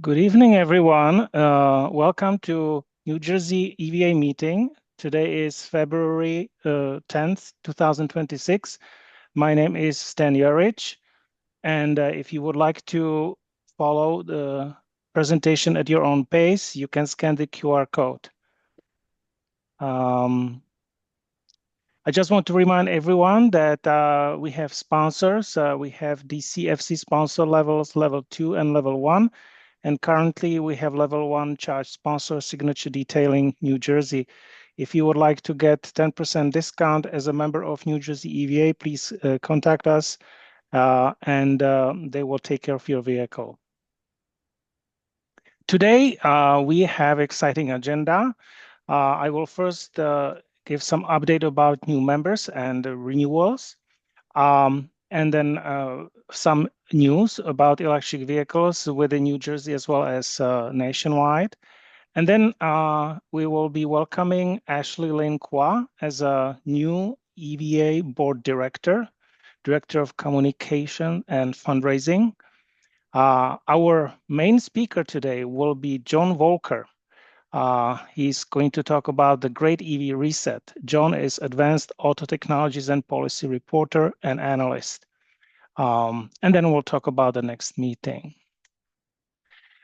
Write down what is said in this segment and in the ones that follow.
Good evening, everyone. Welcome to New Jersey EVA meeting. Today is February 10th, 2026. My name is Stan Jaracz, and if you would like to follow the presentation at your own pace, you can scan the QR code. I just want to remind everyone that we have sponsors. We have DCFC sponsor levels, level 2 and level 1. And currently we have level 1 charge sponsor Signature Detailing New Jersey. If you would like to get 10% discount as a member of New Jersey EVA, please contact us and they will take care of your vehicle. Today we have exciting agenda. I will first give some update about new members and renewals. And then some news about electric vehicles within New Jersey as well as nationwide. And then we will be welcoming Ashley Lynn as a new EVA board director, director of communication and fundraising. Our main speaker today will be John Voelcker. He's going to talk about the Great EV Reset. John is Advanced Auto Technologies and Policy Reporter and Analyst. And then we'll talk about the next meeting.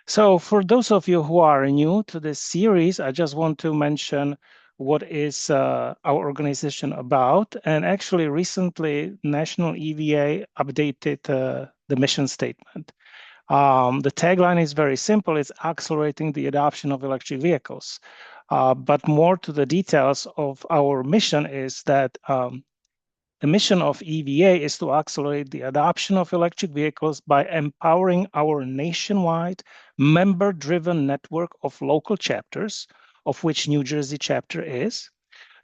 So for those of you who are new to this series, I just want to mention what is our organization about. And actually recently, National EVA updated the mission statement. The tagline is very simple. It's accelerating the adoption of electric vehicles. But more to the details of our mission is that the mission of EVA is to accelerate the adoption of electric vehicles by empowering our nationwide member-driven network of local chapters, of which New Jersey chapter is,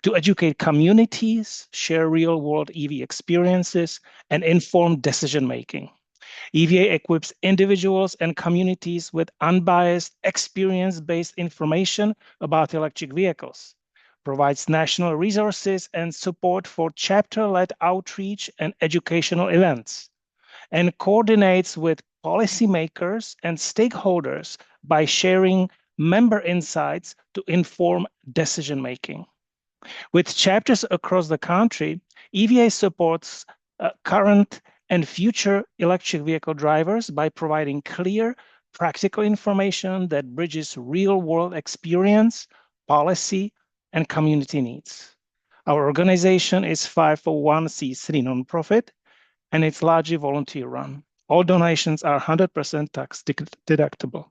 to educate communities, share real-world EV experiences, and inform decision-making. EVA equips individuals and communities with unbiased, experience-based information about electric vehicles, provides national resources and support for chapter-led outreach and educational events, and coordinates with policymakers and stakeholders by sharing member insights to inform decision-making. With chapters across the country, EVA supports current and future electric vehicle drivers by providing clear, practical information that bridges real-world experience, policy, and community needs. Our organization is 501c3 nonprofit, and it's largely volunteer-run. All donations are 100% tax deductible.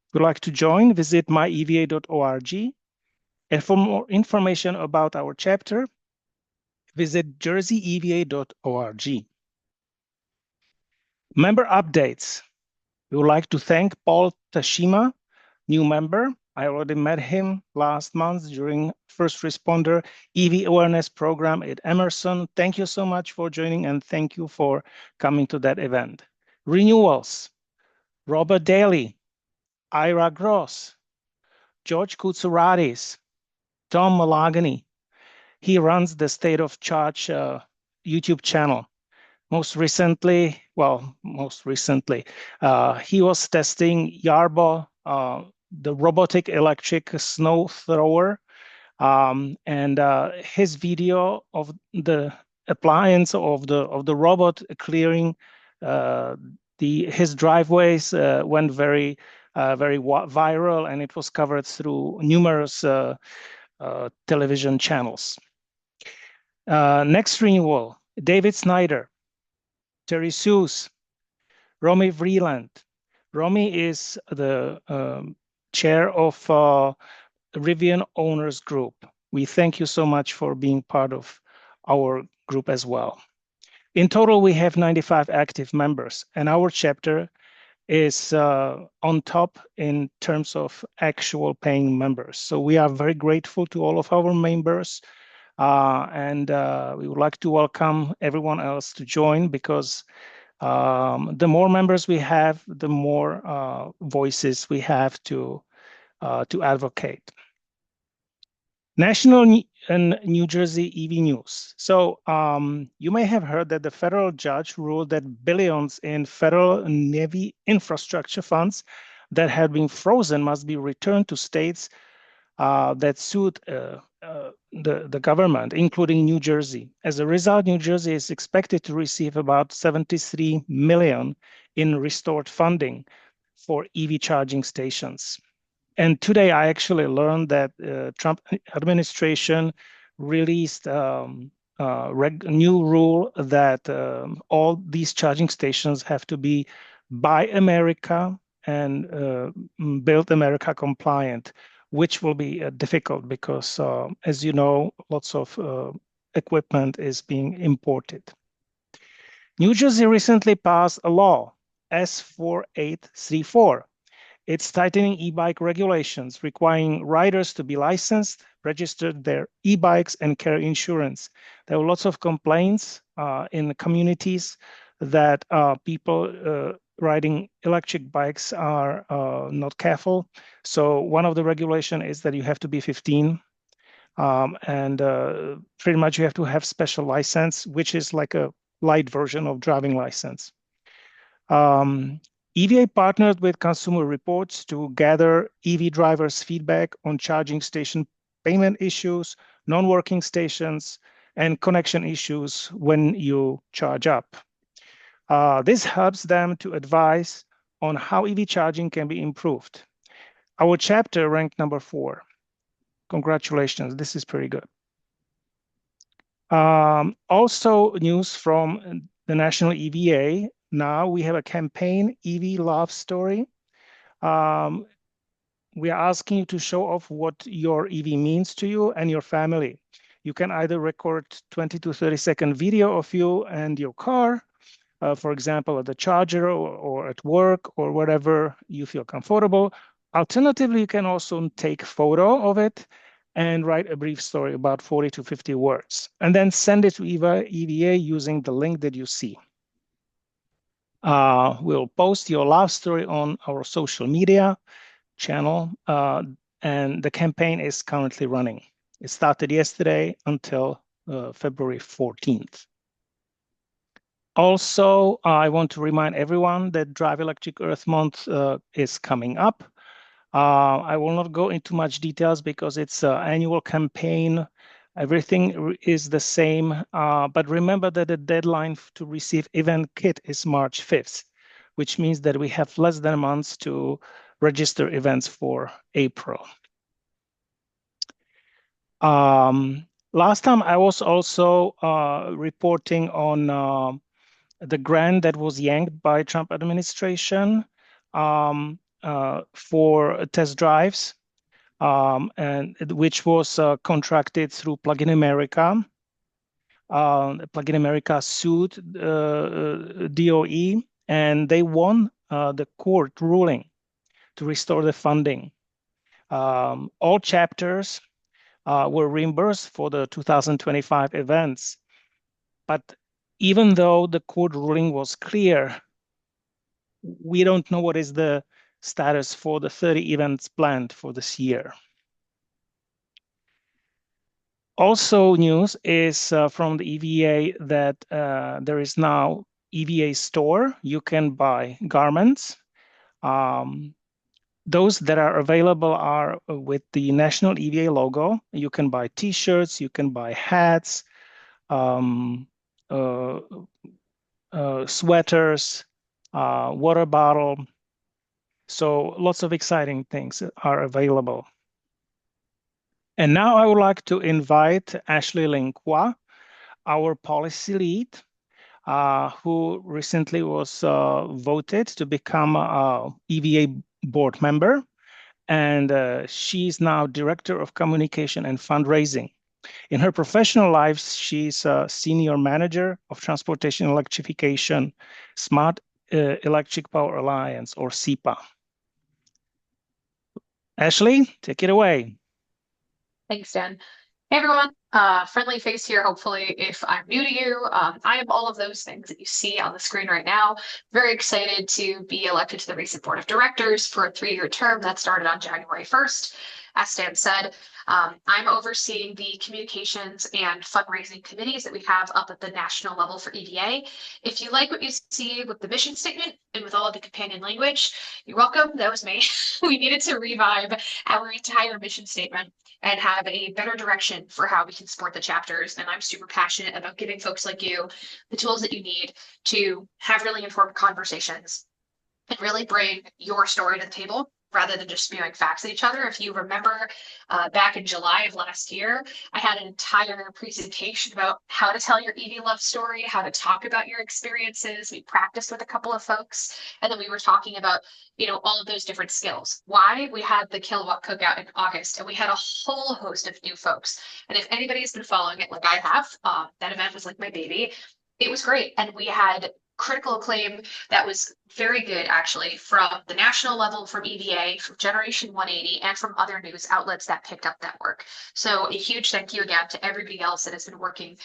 If you'd like to join, visit myeva.org. And for more information about our chapter, visit jerseyeva.org. Member updates. We would like to thank Paul Tashima, new member. I already met him last month during First Responder EV Awareness Program at Emerson. Thank you so much for joining and thank you for coming to that event. Renewals. Robert Daly, Ira Gross, George Koutsouratis, Tom Malagany. He runs the State of Charge YouTube channel. Most recently, he was testing Yarbo, the robotic electric snow thrower, and his video of the appliance of the robot clearing his driveways went very viral, and it was covered through numerous television channels. Next renewal, David Snyder, Terry Seuss, Romy Vreeland. Romy is the chair of Rivian Owners Group. We thank you so much for being part of our group as well. In total, we have 95 active members, and our chapter is on top in terms of actual paying members. So we are very grateful to all of our members, and we would like to welcome everyone else to join, because the more members we have, the more voices we have to advocate. National and New Jersey EV news. So you may have heard that the federal judge ruled that billions in federal NEVI infrastructure funds that had been frozen must be returned to states that sued the government, including New Jersey. As a result, New Jersey is expected to receive about 73 million in restored funding for EV charging stations. And today I actually learned that Trump administration released new rule that all these charging stations have to be Buy America and Build America compliant, which will be difficult because, as you know, lots of equipment is being imported. New Jersey recently passed a law, S4834. It's tightening e-bike regulations, requiring riders to be licensed, registered their e-bikes, and carry insurance. There were lots of complaints in the communities that people riding electric bikes are not careful. So one of the regulation is that you have to be 15, and pretty much you have to have special license, which is like a light version of driving license. EVA partnered with Consumer Reports to gather EV drivers' feedback on charging station payment issues, non-working stations, and connection issues when you charge up. This helps them to advise on how EV charging can be improved. Our chapter ranked number 4. Congratulations, this is pretty good. Also news from the National EVA. Now we have a campaign, EV Love Story. We are asking you to show off what your EV means to you and your family. You can either record 20 to 30-second video of you and your car, for example, at the charger or at work or wherever you feel comfortable. Alternatively, you can also take photo of it and write a brief story about 40 to 50 words, and then send it to EVA using the link that you see. We'll post your love story on our social media channel, and the campaign is currently running. It started yesterday until February 14th. Also, I want to remind everyone that Drive Electric Earth Month is coming up. I will not go into much details because it's an annual campaign. Everything is the same, but remember that the deadline to receive event kit is March 5th, which means that we have less than a month to register events for April. Last time I was also reporting on the grant that was yanked by Trump administration for test drives, and which was contracted through Plug-in America. Plug-in America sued DOE, and they won the court ruling to restore the funding. All chapters were reimbursed for the 2025 events, but even though the court ruling was clear, we don't know what is the status for the 30 events planned for this year. Also news is from the EVA that there is now EVA store. You can buy garments. Those that are available are with the National EVA logo. You can buy t-shirts, you can buy hats, sweaters, water bottle. So lots of exciting things are available. And now I would like to invite Ashley Linqua, our policy lead, who recently was voted to become a EVA board member. And she's now Director of Communication and Fundraising. In her professional life, she's a Senior Manager of Transportation Electrification, Smart Electric Power Alliance, or SEPA. Ashley, take it away. Thanks, Dan. Hey, everyone. Friendly face here, hopefully, if I'm new to you. I am all of those things that you see on the screen right now. Very excited to be elected to the recent board of directors for a 3-year term that started on January 1st. as Stan said, I'm overseeing the communications and fundraising committees that we have up at the national level for EVA. If you like what you see with the mission statement and with all of the companion language, you're welcome. That was me. We needed to revive our entire mission statement and have a better direction for how we can support the chapters. And I'm super passionate about giving folks like you the tools that you need to have really informed conversations and really bring your story to the table rather than just spewing facts at each other. If you remember back in July of last year, I had an entire presentation about how to tell your EV love story, how to talk about your experiences. We practiced with a couple of folks, and then we were talking about, all of those different skills. Why? We had the Kilowatt Cookout in August, and we had a whole host of new folks. And if anybody's been following it like I have, that event was like my baby. It was great. And we had critical acclaim that was very good, actually, from the national level, from EVA, from Generation 180, and from other news outlets that picked up that work. So a huge thank you again to everybody else that has been working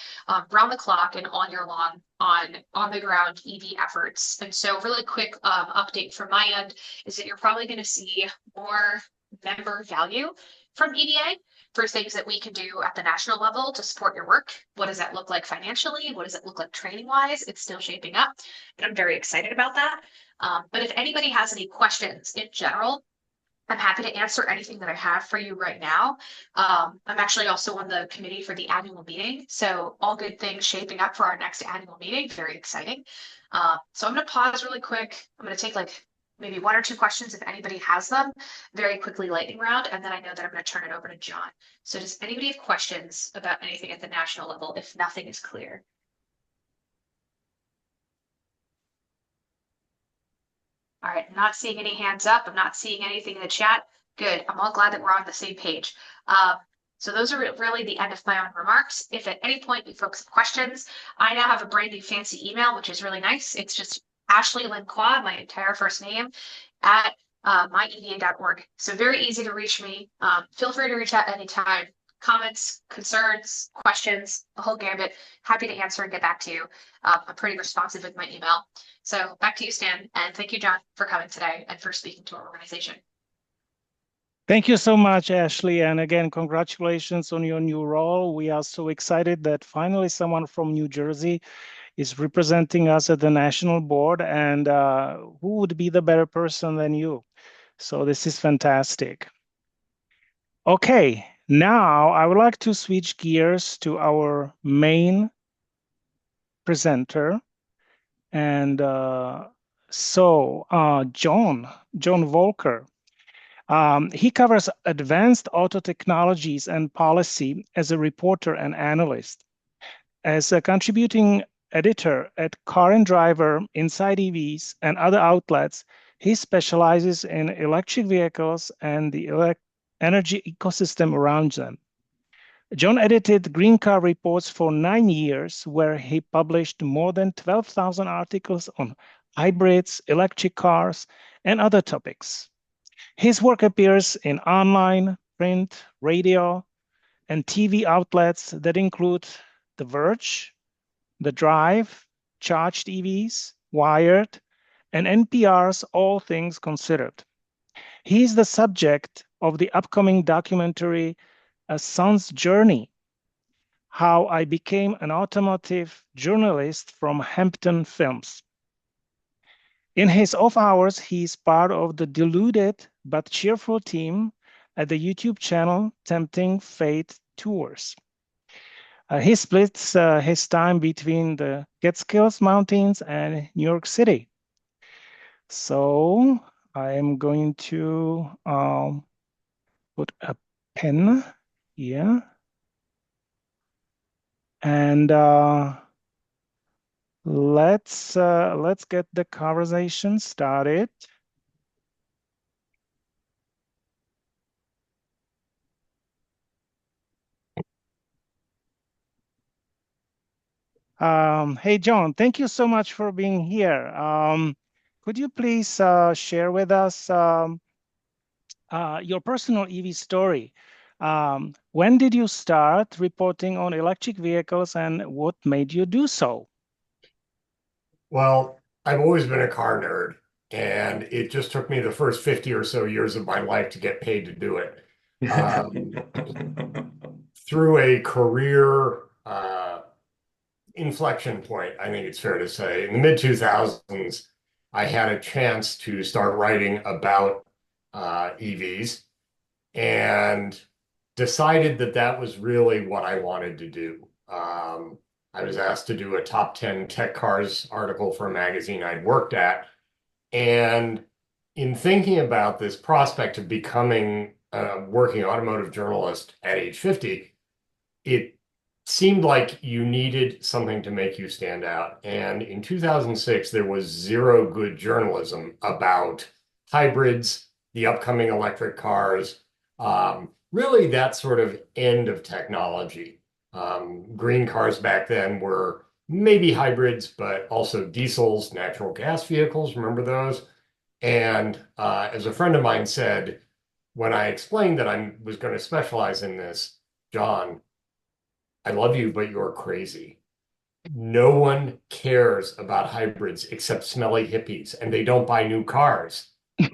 round the clock and all year long on the ground EV efforts. And so really quick update from my end is that you're probably going to see more member value from EVA for things that we can do at the national level to support your work. What does that look like financially? What does it look like training wise? It's still shaping up, but I'm very excited about that. But if anybody has any questions in general, I'm happy to answer anything that I have for you right now. I'm actually also on the committee for the annual meeting. So all good things shaping up for our next annual meeting. Very exciting. So I'm going to pause really quick. I'm going to take like maybe one or two questions if anybody has them, very quickly lightning round, and then I know that I'm going to turn it over to John. So does anybody have questions about anything at the national level if nothing is clear? All right, I'm not seeing any hands up. I'm not seeing anything in the chat. Good. I'm all glad that we're on the same page. So those are really the end of my own remarks. If at any point you folks have questions, I now have a brand new fancy email, which is really nice. It's just Ashley Lynn Qua, my entire first name, at myeva.org. So very easy to reach me. Feel free to reach out anytime. Comments, concerns, questions, the whole gambit. Happy to answer and get back to you. I'm pretty responsive with my email. So back to you, Stan, and thank you, John, for coming today and for speaking to our organization. Thank you so much, Ashley. And again, congratulations on your new role. We are so excited that finally someone from New Jersey is representing us at the national board, and who would be the better person than you? So this is fantastic. Okay, now I would like to switch gears to our main presenter. And John Voelcker, he covers advanced auto technologies and policy as a reporter and analyst. As a contributing editor at Car&Driver, Inside EVs, and other outlets, he specializes in electric vehicles and the energy ecosystem around them. John edited Green Car Reports for 9 years, where he published more than 12,000 articles on hybrids, electric cars, and other topics. His work appears in online, print, radio, and TV outlets that include The Verge, The Drive, Charged EVs, Wired, and NPR's All Things Considered. He is the subject of the upcoming documentary A Son's Journey, How I Became an Automotive Journalist from Hampton Films. In his off hours, he is part of the deluded but cheerful team at the YouTube channel Tempting Fate Tours. He splits his time between the Catskills Mountains and New York City. So I am going to put a pen here. And let's get the conversation started. Hey, John, thank you so much for being here. Could you please share with us your personal EV story? When did you start reporting on electric vehicles and what made you do so? Well, I've always been a car nerd, and it just took me the first 50 or so years of my life to get paid to do it. um, through a career inflection point, I think it's fair to say. In the mid 2000s, I had a chance to start writing about EVs and decided that that was really what I wanted to do. I was asked to do a top 10 tech cars article for a magazine I'd worked at. And in thinking about this prospect of becoming a working automotive journalist at age 50, it seemed like you needed something to make you stand out. And in 2006, there was zero good journalism about hybrids, the upcoming electric cars, really that sort of end of technology. Green cars back then were maybe hybrids, but also diesels, natural gas vehicles. Remember those? And as a friend of mine said, when I explained that I was going to specialize in this, John, I love you, but you're crazy. No one cares about hybrids except smelly hippies, and they don't buy new cars. I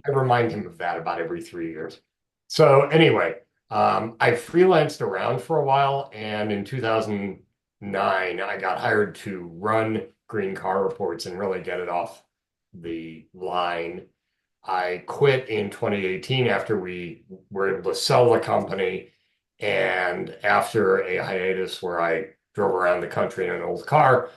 remind him of that about every 3 years. So anyway, I freelanced around for a while, and in 2009, I got hired to run Green Car Reports and really get it off the line. I quit in 2018 after we were able to sell the company and after a hiatus where I drove around the country in an old car.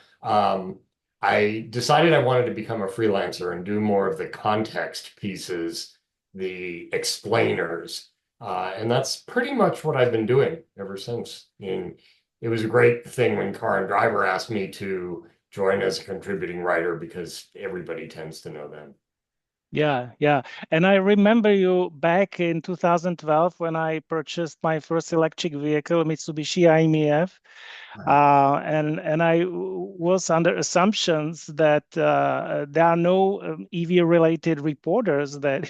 I decided I wanted to become a freelancer and do more of the context pieces, the explainers. And that's pretty much what I've been doing ever since. And it was a great thing when Car&Driver asked me to join as a contributing writer because everybody tends to know them. Yeah, yeah. And I remember you back in 2012 when I purchased my first electric vehicle, Mitsubishi IMEF. And I was under assumptions that there are no EV related reporters that,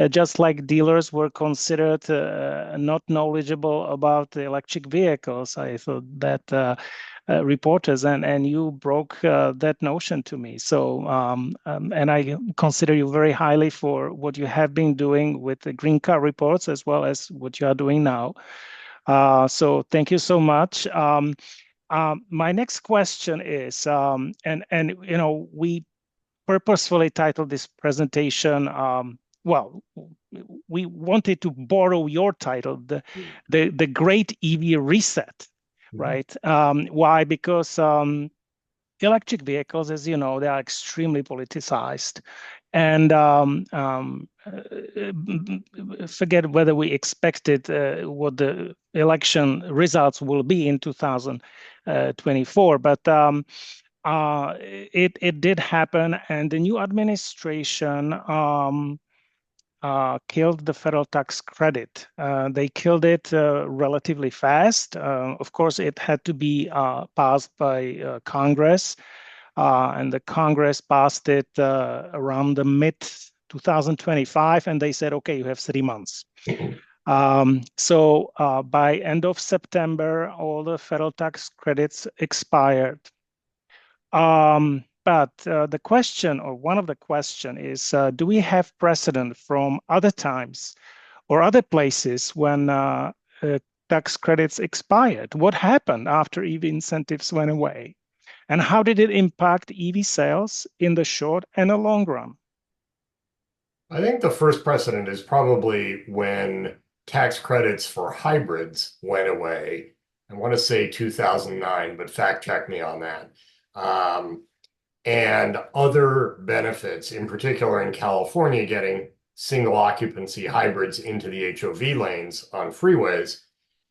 just like dealers were considered not knowledgeable about the electric vehicles. I thought that reporters and you broke that notion to me. So and I consider you very highly for what you have been doing with the Green Car Reports as well as what you are doing now. So thank you so much. My next question is, and we purposefully titled this presentation. Well, we wanted to borrow your title, the Great EV Reset, right? Why? Because electric vehicles, as you know, they are extremely politicized. And forget whether we expected what the election results will be in 2024, but it did happen, and the new administration killed the federal tax credit. They killed it relatively fast. Of course, it had to be passed by Congress, and the Congress passed it around the mid 2025, and they said, okay, you have 3 months. So by end of September, all the federal tax credits expired. But the question, or one of the question is, do we have precedent from other times or other places when tax credits expired? What happened after EV incentives went away? And how did it impact EV sales in the short and the long run? I think the first precedent is probably when tax credits for hybrids went away. I want to say 2009, but fact check me on that. And other benefits, in particular in California, getting single occupancy hybrids into the HOV lanes on freeways,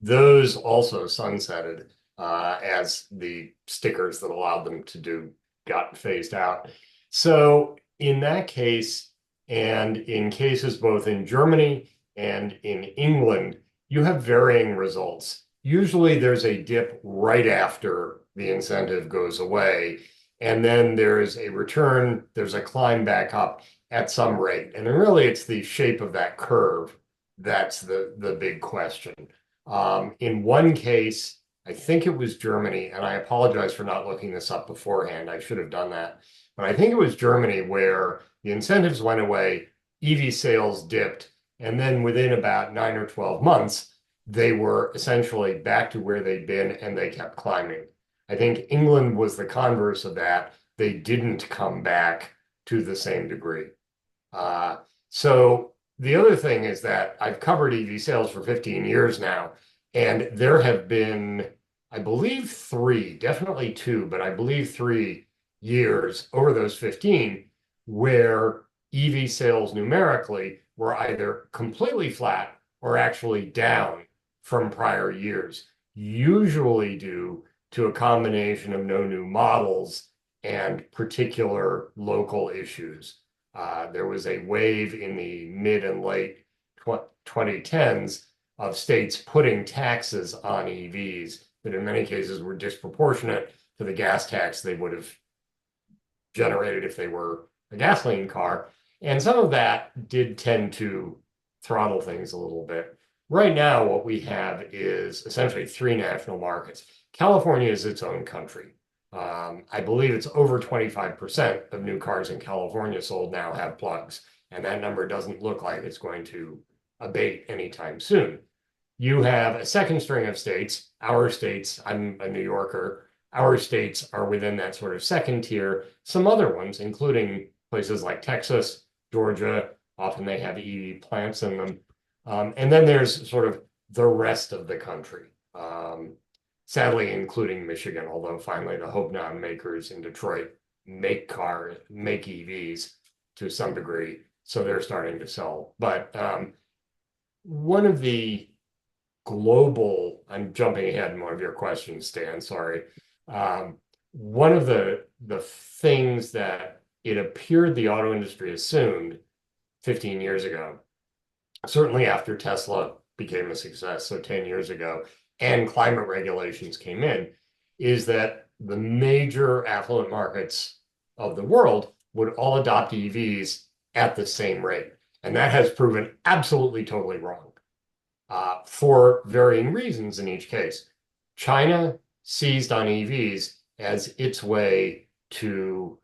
those also sunsetted as the stickers that allowed them to do got phased out. So in that case, and in cases both in Germany and in England, you have varying results. Usually there's a dip right after the incentive goes away, and then there's a return, there's a climb back up at some rate. And really it's the shape of that curve that's the big question. In one case, I think it was Germany, and I apologize for not looking this up beforehand. I should have done that. But I think it was Germany where the incentives went away, EV sales dipped, And then within about 9 or 12 months, they were essentially back to where they'd been and they kept climbing. I think England was the converse of that. They didn't come back to the same degree. So the other thing is that I've covered EV sales for 15 years now, and there have been, I believe, three, definitely two, but I believe 3 years over those 15 where EV sales numerically were either completely flat or actually down from prior years, usually due to a combination of no new models and particular local issues. There was a wave in the mid and late 2010s of states putting taxes on EVs that in many cases were disproportionate to the gas tax they would have generated if they were a gasoline car. And some of that did tend to throttle things a little bit. Right now, what we have is essentially 3 national markets. California is its own country. I believe it's over 25% of new cars in California sold now have plugs, and that number doesn't look like it's going to abate anytime soon. You have a second string of states, our states, I'm a New Yorker, our states are within that sort of second tier. Some other ones, including places like Texas, Georgia, often they have EV plants in them. And then there's sort of the rest of the country. Sadly, including Michigan, although finally the Hope makers in Detroit make EVs to some degree, so they're starting to sell. But one of the global, I'm jumping ahead in one of your questions, Stan, sorry. One of the things that it appeared the auto industry assumed 15 years ago, certainly after Tesla became a success, so 10 years ago, and climate regulations came in, is that the major affluent markets of the world would all adopt EVs at the same rate. And that has proven absolutely totally wrong for varying reasons in each case. China seized on EVs as its way to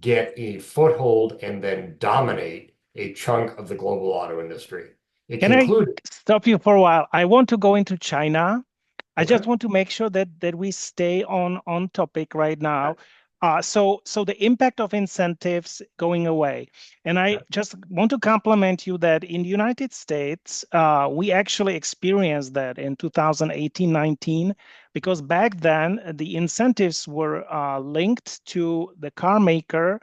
get a foothold and then dominate a chunk of the global auto industry. It Can I concluded. stop you for a while? I want to go into China. I Okay. just want to make sure that we stay on topic right now. So the impact of incentives going away. And I just want to compliment you that in the United States, we actually experienced that in 2018-19, because back then the incentives were linked to the car maker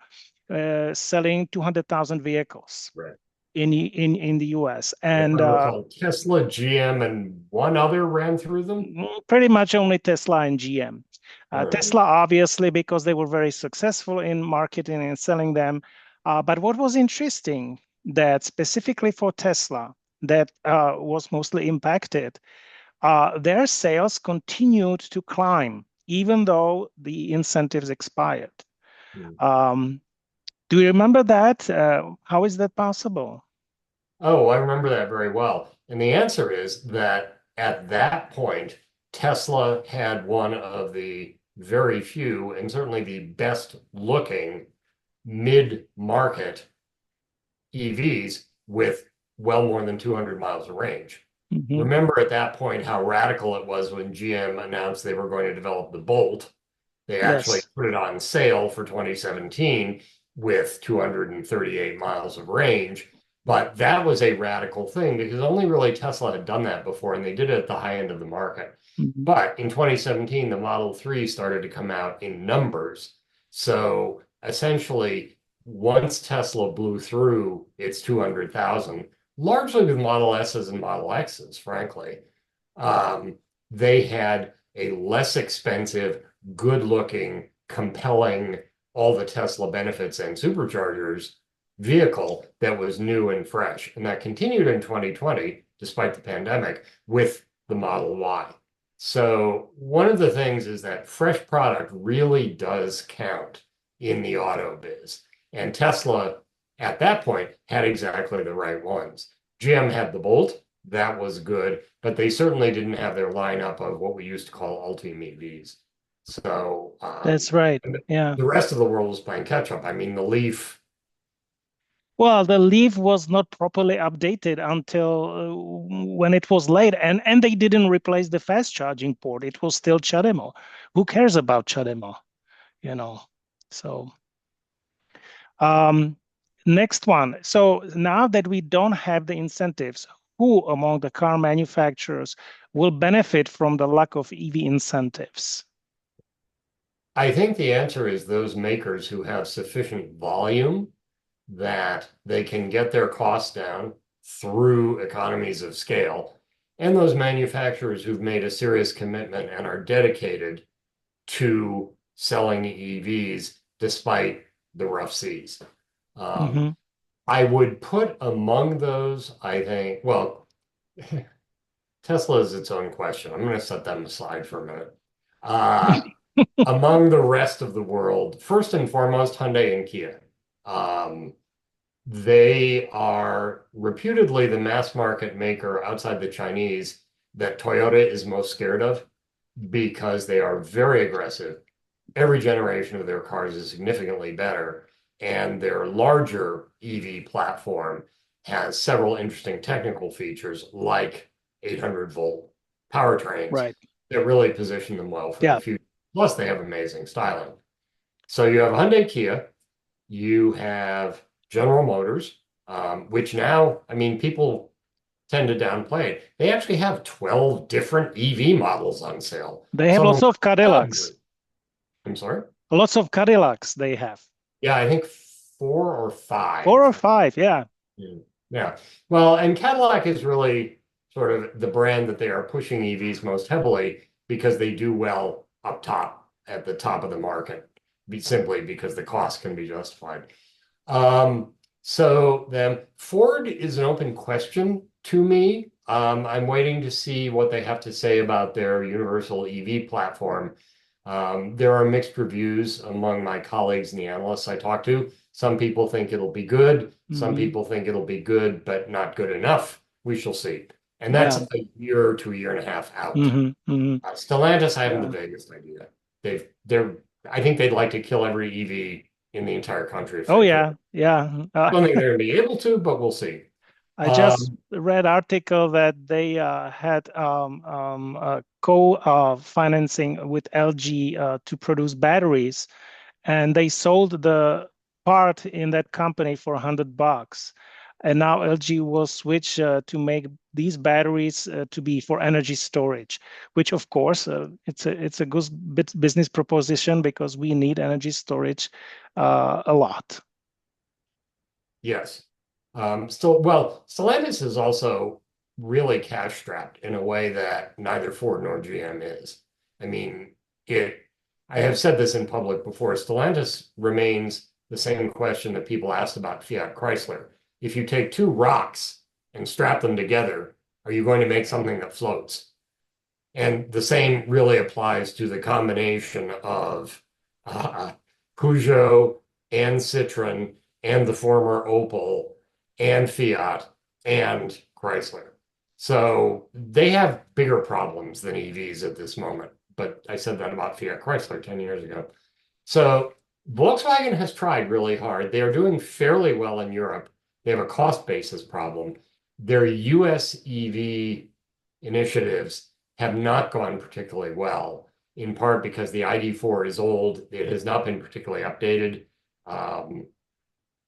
selling 200,000 vehicles. Right. In the US. And If I recall, Tesla, GM, and one other ran through them. Pretty much only Tesla and GM. Right. Tesla, obviously, because they were very successful in marketing and selling them. But what was interesting, that specifically for Tesla, that was mostly impacted, their sales continued to climb, even though the incentives expired. Do you remember that? How is that possible? Oh, I remember that very well. And the answer is that at that point, Tesla had one of the very few and certainly the best looking mid-market EVs with well more than 200 miles of range. Mm-hmm. Remember at that point how radical it was when GM announced they were going to develop the Bolt. They actually put it on sale for 2017 with 238 miles of range. But that was a radical thing because only really Tesla had done that before, and they did it at the high end of the market. Mm-hmm. But in 2017, the Model 3 started to come out in numbers. So essentially, once Tesla blew through its 200,000, largely with Model S's and Model X's, frankly, they had a less expensive, good-looking, compelling, all the Tesla benefits and superchargers vehicle that was new and fresh. And that continued in 2020, despite the pandemic, with the Model Y. So one of the things is that fresh product really does count in the auto biz. And Tesla, at that point, had exactly the right ones. GM had the Bolt. That was good, but they certainly didn't have their lineup of what we used to call Ultium EVs. So that's right. Yeah. The rest of the world was playing catch up. I mean, the Leaf Well, the leaf was not properly updated until when it was late, and they didn't replace the fast charging port. It was still CHAdeMO. Who cares about CHAdeMO? You know. So um, next one. So now that we don't have the incentives, who among the car manufacturers will benefit from the lack of EV incentives? I think the answer is those makers who have sufficient volume that they can get their costs down through economies of scale, and those manufacturers who've made a serious commitment and are dedicated to selling EVs despite the rough seas. Hmm. I would put among those, I think, well, Tesla is its own question. I'm going to set them aside for a minute. Uh, Among the rest of the world, first and foremost, Hyundai and Kia. Um, they are reputedly the mass market maker outside the Chinese that Toyota is most scared of because they are very aggressive. Every generation of their cars is significantly better, and their larger EV platform has several interesting technical features like 800-volt powertrains Right. that really position them well for the Yeah. future. Plus, they have amazing styling. So you have Hyundai Kia, you have General Motors, which now, I mean, people tend to downplay it. They actually have 12 different EV models on sale. They have Some of lots them of are Cadillacs. 500. I'm sorry? Lots of Cadillacs they have. Yeah, I think 4 or Four 5. or five, yeah. Yeah. Yeah. Well, and Cadillac is really sort of the brand that they are pushing EVs most heavily because they do well up top at the top of the market, simply because the cost can be justified. Um, so then Ford is an open question to me. I'm waiting to see what they have to say about their universal EV platform. There are mixed reviews among my colleagues and the analysts I talk to. Some people think it'll be good. Some Hmm. people think it'll be good, but not good enough. We shall see. And that's Yeah. a year to a year and a half out. Hmm. Hmm. Stellantis, I haven't the Yeah. vaguest idea. I think they'd like to kill every EV in the entire country if Oh, they could. yeah. Yeah. Don't think they're going to be able to, but we'll see. I just Um, read article that they had co-financing with LG to produce batteries, and they sold the part in that company for $100. And now LG will switch to make these batteries to be for energy storage, which of course it's a good business proposition because we need energy storage a lot. yes. Well, Stellantis is also really cash strapped in a way that neither Ford nor GM is. I mean, it. I have said this in public before. Stellantis remains the same question that people asked about Fiat Chrysler. If you take two rocks and strap them together, are you going to make something that floats? And the same really applies to the combination of uh, Peugeot and Citroën and the former Opel and Fiat and Chrysler. So they have bigger problems than EVs at this moment. But I said that about Fiat Chrysler 10 years ago. So Volkswagen has tried really hard. They are doing fairly well in Europe. They have a cost basis problem. Their US EV initiatives have not gone particularly well, in part because the ID4 is old. It has not been particularly updated. Um,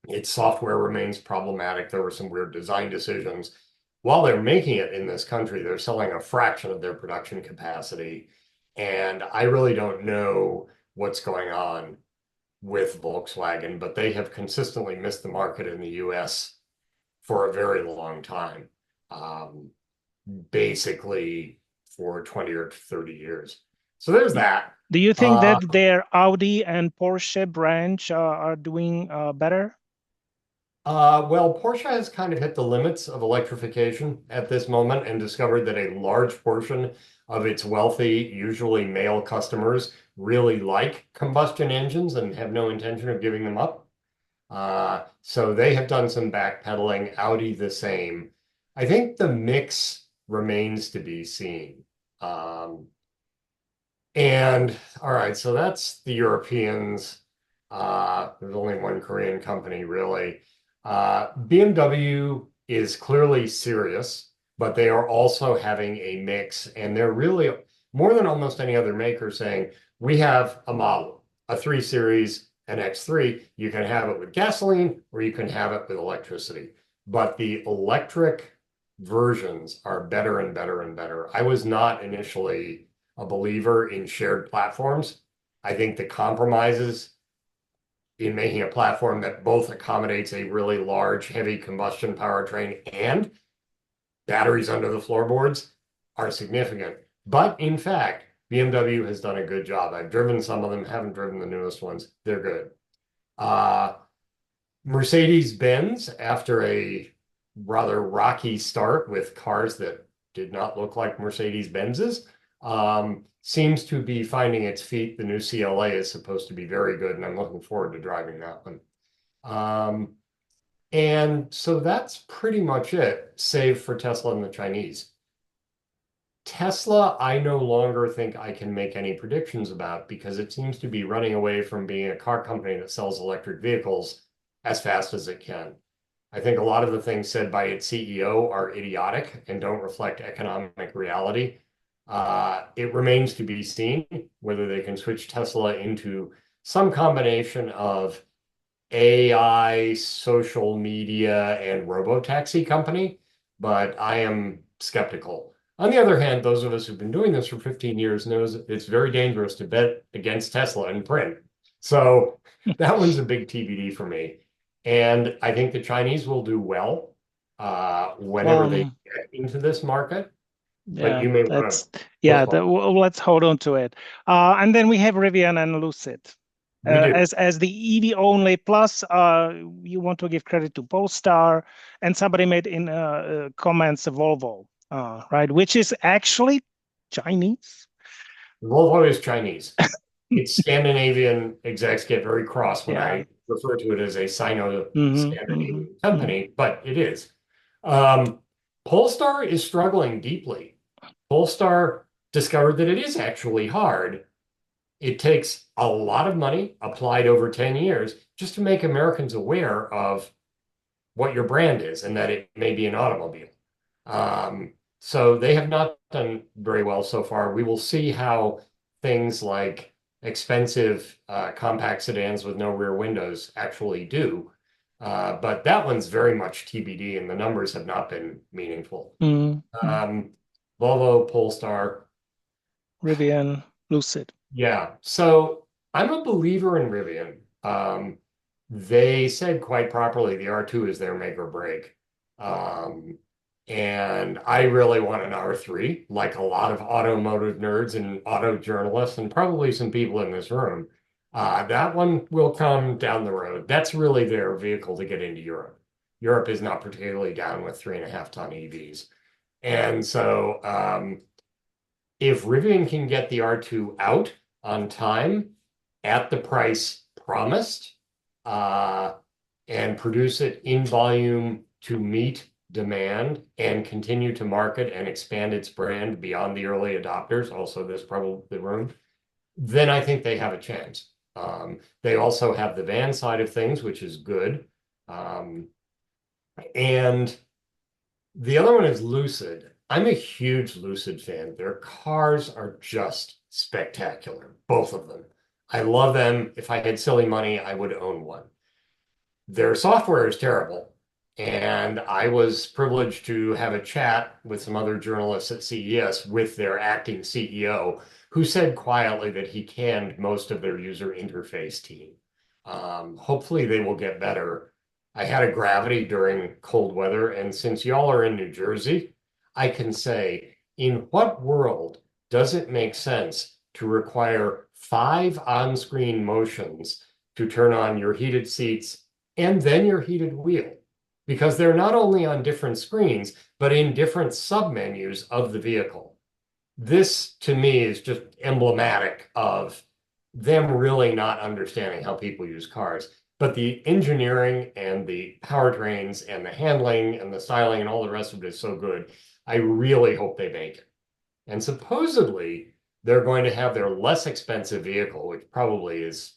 its software remains problematic. There were some weird design decisions. While they're making it in this country, they're selling a fraction of their production capacity. And I really don't know what's going on with Volkswagen, but they have consistently missed the market in the US for a very long time. Um, Basically for 20 or 30 years. So there's that. Do you think Uh, that their Audi and Porsche branch are doing better? well, Porsche has kind of hit the limits of electrification at this moment and discovered that a large portion of its wealthy, usually male customers really like combustion engines and have no intention of giving them up. So they have done some backpedaling, Audi the same. I think the mix remains to be seen. Um, And all right, so that's the Europeans. There's only one Korean company really. BMW is clearly serious, but they are also having a mix, and they're really more than almost any other maker saying, we have a model, a 3 Series, an X3. You can have it with gasoline or you can have it with electricity. But the electric versions are better and better and better. I was not initially a believer in shared platforms. I think the compromises in making a platform that both accommodates a really large, heavy combustion powertrain and batteries under the floorboards are significant. But in fact, BMW has done a good job. I've driven some of them, haven't driven the newest ones. They're good. Mercedes-Benz, after a rather rocky start with cars that did not look like Mercedes-Benz's, seems to be finding its feet. The new CLA is supposed to be very good, and I'm looking forward to driving that one. And so that's pretty much it, save for Tesla and the Chinese. Tesla, I no longer think I can make any predictions about because it seems to be running away from being a car company that sells electric vehicles as fast as it can. I think a lot of the things said by its CEO are idiotic and don't reflect economic reality. It remains to be seen whether they can switch Tesla into some combination of AI, social media, and robotaxi company, but I am skeptical. On the other hand, those of us who've been doing this for 15 years knows it's very dangerous to bet against Tesla in print. So that one's a big TBD for me. And I think the Chinese will do well whenever they get into this market. But Yeah, you may want that's to let's hold on to it. And then we have Rivian and Lucid. We do. As the EV only, plus you want to give credit to Polestar, and somebody made in comments Volvo, right, which is actually Chinese. Volvo is Chinese. Its Scandinavian execs get very cross when I refer to it as a Sino-Scandinavian company, but it is. Polestar is struggling deeply. Polestar discovered that it is actually hard. It takes a lot of money applied over 10 years just to make Americans aware of what your brand is and that it may be an automobile. So they have not done very well so far. We will see how things like expensive compact sedans with no rear windows actually do. But that one's very much TBD, and the numbers have not been meaningful. Volvo, Polestar, Rivian, Lucid. Yeah. So I'm a believer in Rivian. They said quite properly the R2 is their make or break. And I really want an R3, like a lot of automotive nerds and auto journalists, and probably some people in this room. That one will come down the road. That's really their vehicle to get into Europe. Europe is not particularly down with 3.5-ton EVs. And so if Rivian can get the R2 out on time at the price promised and produce it in volume to meet demand and continue to market and expand its brand beyond the early adopters, also this probably the room, then I think they have a chance. They also have the van side of things, which is good. And the other one is Lucid. I'm a huge Lucid fan. Their cars are just spectacular, both of them. I love them. If I had silly money, I would own one. Their software is terrible. And I was privileged to have a chat with some other journalists at CES with their acting CEO, who said quietly that he canned most of their user interface team. Hopefully they will get better. I had a Gravity during cold weather, and since y'all are in New Jersey, I can say, in what world does it make sense to require 5 on-screen motions to turn on your heated seats and then your heated wheel? Because they're not only on different screens, but in different submenus of the vehicle. This, to me, is just emblematic of them really not understanding how people use cars. But the engineering and the powertrains and the handling and the styling and all the rest of it is so good. I really hope they make it. And supposedly, they're going to have their less expensive vehicle, which probably is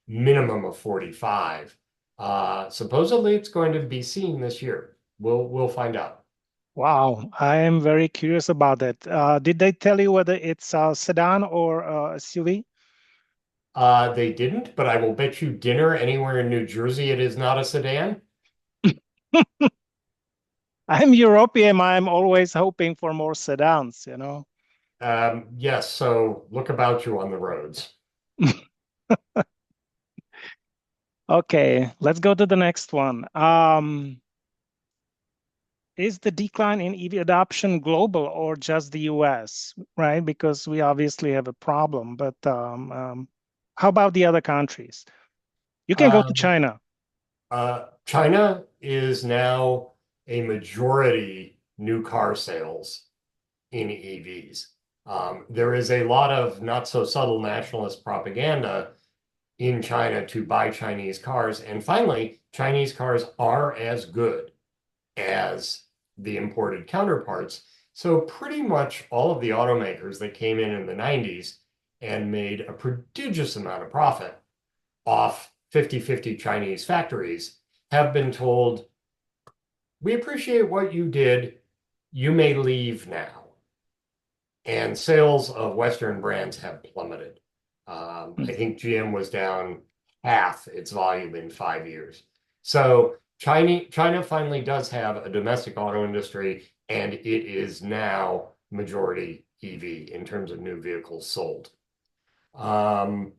minimum of 45, Supposedly it's going to be seen this year. We'll find out. Wow, I am very curious about that. Did they tell you whether it's a sedan or SUV? They didn't, but I will bet you dinner anywhere in New Jersey it is not a sedan. I'm European. I'm always hoping for more sedans, you know. Yes, so look about you on the roads. Okay, let's go to the next one. Is the decline in EV adoption global or just the US, right? Because we obviously have a problem, but how about the other countries? You can go to Um, China. China is now a majority new car sales in EVs. There is a lot of not so subtle nationalist propaganda in China to buy Chinese cars. And finally, Chinese cars are as good as the imported counterparts. So pretty much all of the automakers that came in the 90s and made a prodigious amount of profit off 50-50 Chinese factories have been told, we appreciate what you did. You may leave now. And sales of Western brands have plummeted. I Hmm. think GM was down half its volume in 5 years. So China finally does have a domestic auto industry, and it is now majority EV in terms of new vehicles sold. Um,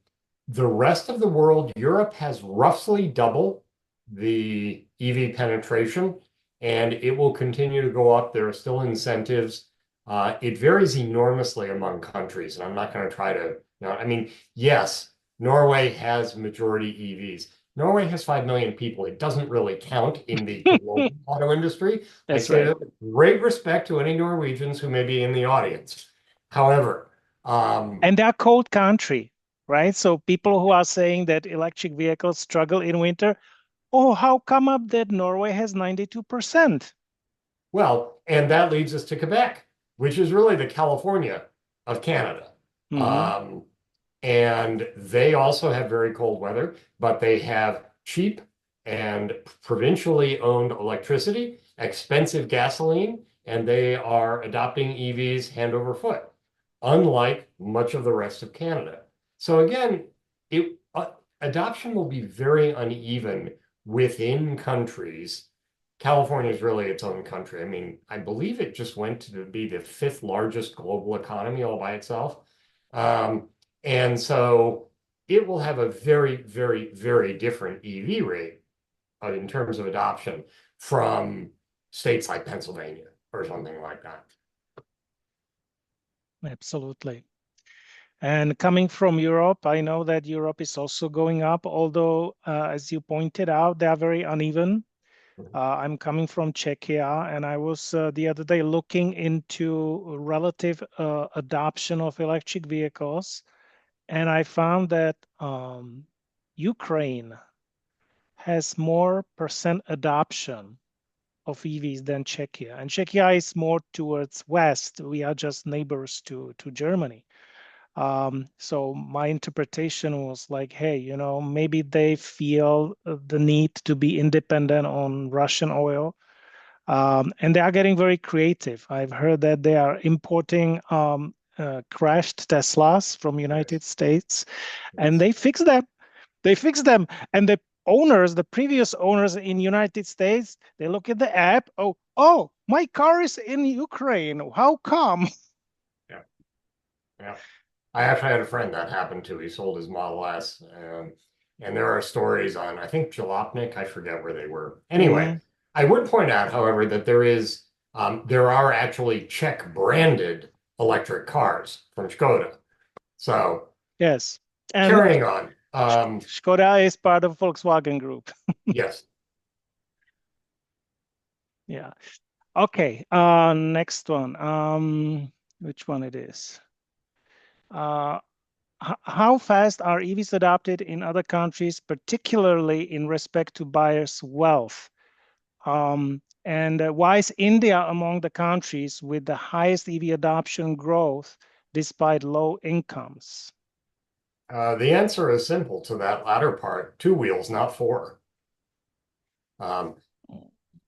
the rest of the world, Europe has roughly double the EV penetration, and it will continue to go up. There are still incentives. It varies enormously among countries, and I'm not going to try to, I mean, yes, Norway has majority EVs. Norway has 5 million people. It doesn't really count in the global auto industry. I That's say right. that with great respect to any Norwegians who may be in the audience. However, And they're cold country, right? So people who are saying that electric vehicles struggle in winter, oh, how come up that Norway has 92%? well, and that leads us to Quebec, which is really the California of Canada. Hmm. Um, and they also have very cold weather, but they have cheap and provincially owned electricity, expensive gasoline, and they are adopting EVs hand over foot, unlike much of the rest of Canada. So again, adoption will be very uneven within countries. California is really its own country. I mean, I believe it just went to be the fifth largest global economy all by itself. Um, and so it will have a very, very, very different EV rate in terms of adoption from states like Pennsylvania or something like that. Absolutely. And coming from Europe, I know that Europe is also going up, although, as you pointed out, they are very uneven. I'm coming from Czechia, and I was the other day looking into relative adoption of electric vehicles, and I found that Ukraine has more percent adoption of EVs than Czechia, and Czechia is more towards west. We are just neighbors to Germany. So my interpretation was like, hey, you know, maybe they feel the need to be independent on Russian oil. And they are getting very creative. I've heard that they are importing crashed Teslas from Yes, United States, and yes. they fix them. They fix them, and the owners, the previous owners in United States, they look at the app. Oh, my car is in Ukraine. How come? Yeah, yeah. I actually had a friend that happened to. He sold his Model S, and there are stories on, I think, Jalopnik. I forget where they were. Anyway, Hmm. I would point out, however, that there are actually Czech branded electric cars from Skoda. So Yes, and carrying on. Skoda is part of Volkswagen Group. Yes. Yeah. Okay. Next one. Which one it is? Uh, how fast are EVs adopted in other countries, particularly in respect to buyers' wealth? And why is India among the countries with the highest EV adoption growth despite low incomes? The answer is simple to that latter part, two wheels, not four.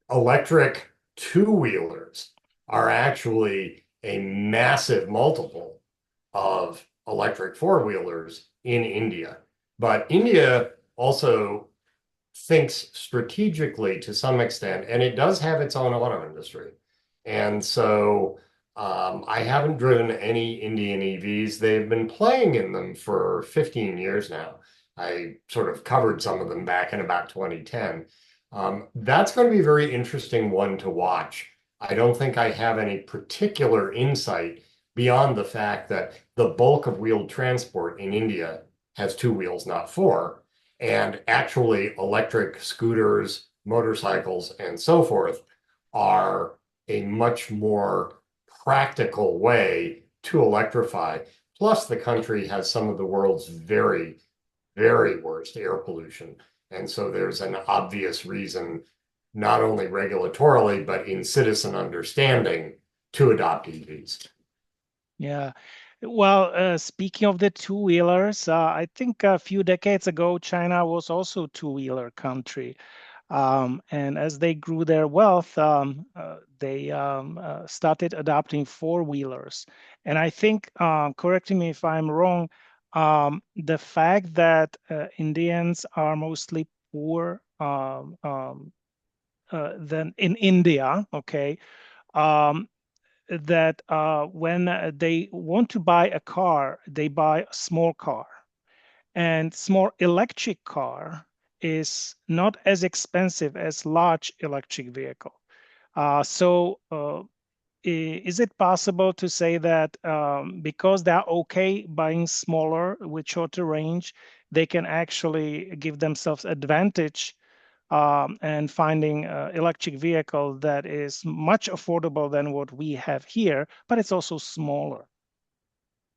Electric two-wheelers are actually a massive multiple of electric four-wheelers in India. But India also thinks strategically to some extent, and it does have its own auto industry. And so I haven't driven any Indian EVs. They've been playing in them for 15 years now. I sort of covered some of them back in about 2010. That's going to be a very interesting one to watch. I don't think I have any particular insight beyond the fact that the bulk of wheeled transport in India has two wheels, not four. And actually, electric scooters, motorcycles, and so forth are a much more practical way to electrify. Plus, the country has some of the world's very, very worst air pollution. And so there's an obvious reason, not only regulatorily, but in citizen understanding, to adopt EVs. Yeah. Well, speaking of the two-wheelers, I think a few decades ago, China was also a two-wheeler country. And as they grew their wealth, they started adopting four-wheelers. And I think, correcting me if I'm wrong, the fact that Indians are mostly poor than in India, okay, um, that when they want to buy a car, they buy a small car. And small electric car is not as expensive as large electric vehicle. Is it possible to say that because they're okay buying smaller with shorter range, they can actually give themselves advantage and finding an electric vehicle that is much affordable than what we have here, but it's also smaller?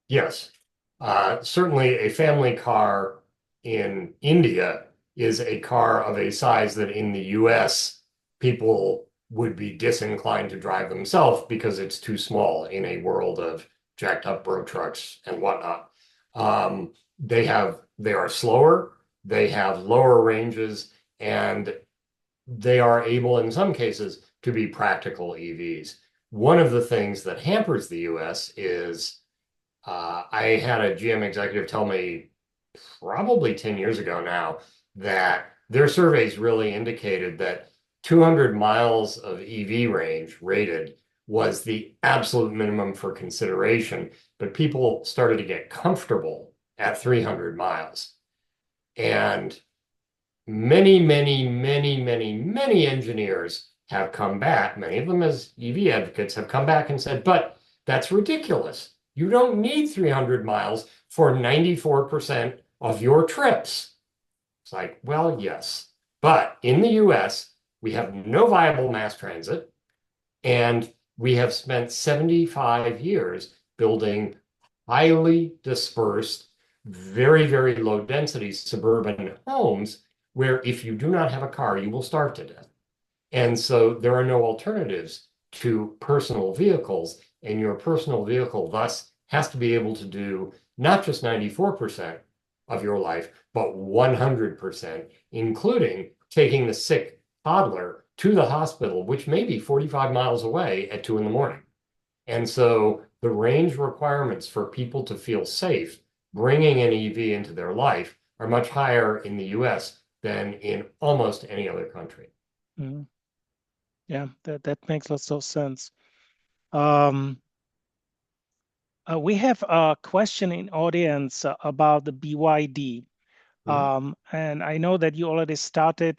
Yes. Certainly a family car in India is a car of a size that in the US people would be disinclined to drive themselves because it's too small in a world of jacked up road trucks and whatnot. They are slower, they have lower ranges, and they are able in some cases to be practical EVs. One of the things that hampers the US is I had a GM executive tell me probably 10 years ago now that their surveys really indicated that 200 miles of EV range rated was the absolute minimum for consideration, but people started to get comfortable at 300 miles. And many, many, many, many, many engineers have come back, many of them as EV advocates have come back and said, but that's ridiculous. You don't need 300 miles for 94% of your trips. It's like, well, yes. But in the US, we have no viable mass transit, and we have spent 75 years building highly dispersed, very, very low density suburban homes where if you do not have a car, you will starve to death. And so there are no alternatives to personal vehicles, and your personal vehicle thus has to be able to do not just 94% of your life, but 100%, including taking the sick toddler to the hospital, which may be 45 miles away at 2 in the morning. And so the range requirements for people to feel safe bringing an EV into their life are much higher in the US than in almost any other country. Mhm. Yeah, that makes lots of sense. Um, we have a question in audience about the BYD. And I know that you already started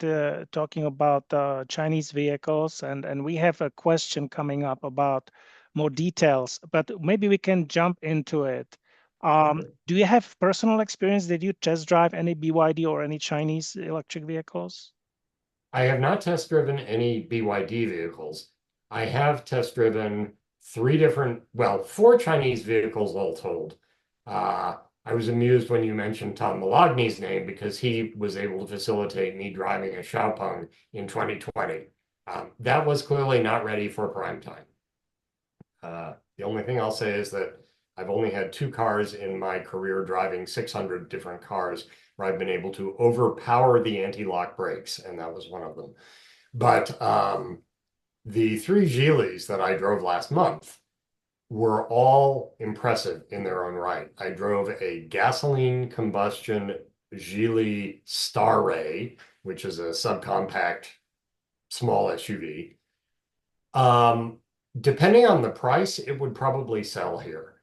talking about Chinese vehicles, and we have a question coming up about more details, but maybe we can jump into it. Do you have personal experience? Did you test drive any BYD or any Chinese electric vehicles? I have not test driven any BYD vehicles. I have test driven four Chinese vehicles all told. I was amused when you mentioned Tom Malogny's name because he was able to facilitate me driving a Xiaopeng in 2020. That was clearly not ready for prime time. The only thing I'll say is that I've only had two cars in my career driving 600 different cars where I've been able to overpower the anti-lock brakes, and that was one of them. But the three Geelys that I drove last month were all impressive in their own right. I drove a gasoline combustion Geely Starray, which is a subcompact small SUV. Depending on the price, it would probably sell here.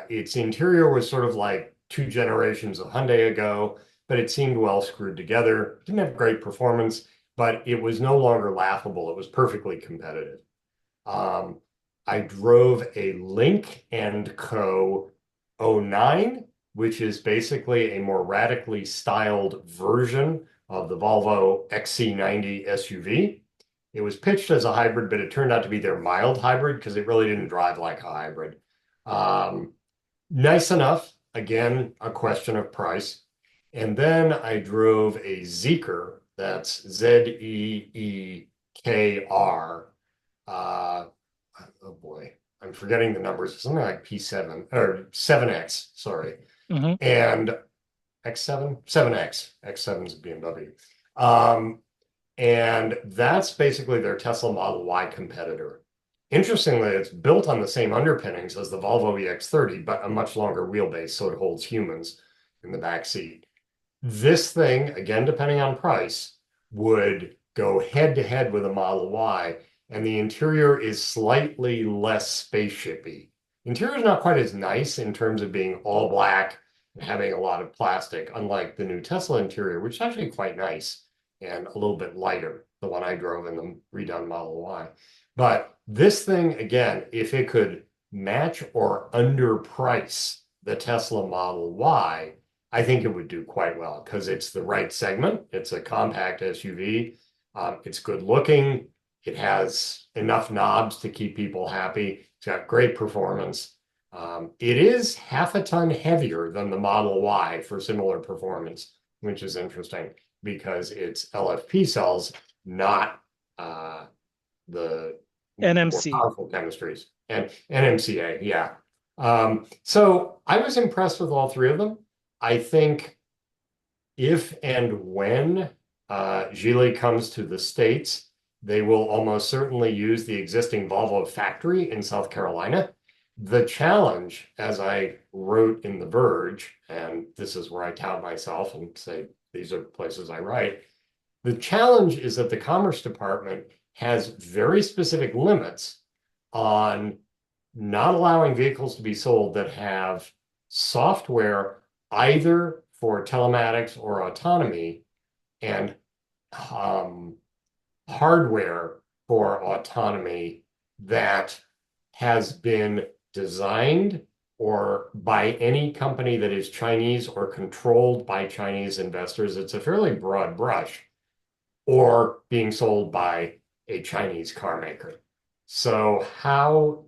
Its interior was sort of like two generations of Hyundai ago, but it seemed well screwed together. Didn't have great performance, but it was no longer laughable. It was perfectly competitive. Um, I drove a Lynk & Co. '09, which is basically a more radically styled version of the Volvo XC90 SUV. It was pitched as a hybrid, but it turned out to be their mild hybrid because it really didn't drive like a hybrid. Um, Nice enough. Again, a question of price. And then I drove a Zeekr, that's Zeekr. Uh, oh boy, I'm forgetting the numbers. Something like P7 or 7X, sorry. Mm-hmm. And X7, 7X. X7 is a BMW. And that's basically their Tesla Model Y competitor. Interestingly, it's built on the same underpinnings as the Volvo EX30, but a much longer wheelbase, so it holds humans in the back seat. This thing, again, depending on price, would go head to head with a Model Y, and the interior is slightly less spaceshipy. Interior is not quite as nice in terms of being all black and having a lot of plastic, unlike the new Tesla interior, which is actually quite nice and a little bit lighter, the one I drove in the redone Model Y. But this thing, again, if it could match or underprice the Tesla Model Y, I think it would do quite well because it's the right segment. It's a compact SUV. It's good looking. It has enough knobs to keep people happy. It's got great performance. It is half a ton heavier than the Model Y for similar performance, which is interesting because it's LFP cells, not the more NMC. powerful chemistries. And NMCA, yeah. So I was impressed with all three of them. I think if and when Geely comes to the States, they will almost certainly use the existing Volvo factory in South Carolina. The challenge, as I wrote in The Verge, and this is where I tout myself and say these are places I write, the challenge is that the Commerce Department has very specific limits on not allowing vehicles to be sold that have software either for telematics or autonomy and hardware for autonomy that has been designed or by any company that is Chinese or controlled by Chinese investors. It's a fairly broad brush, or being sold by a Chinese car maker. So how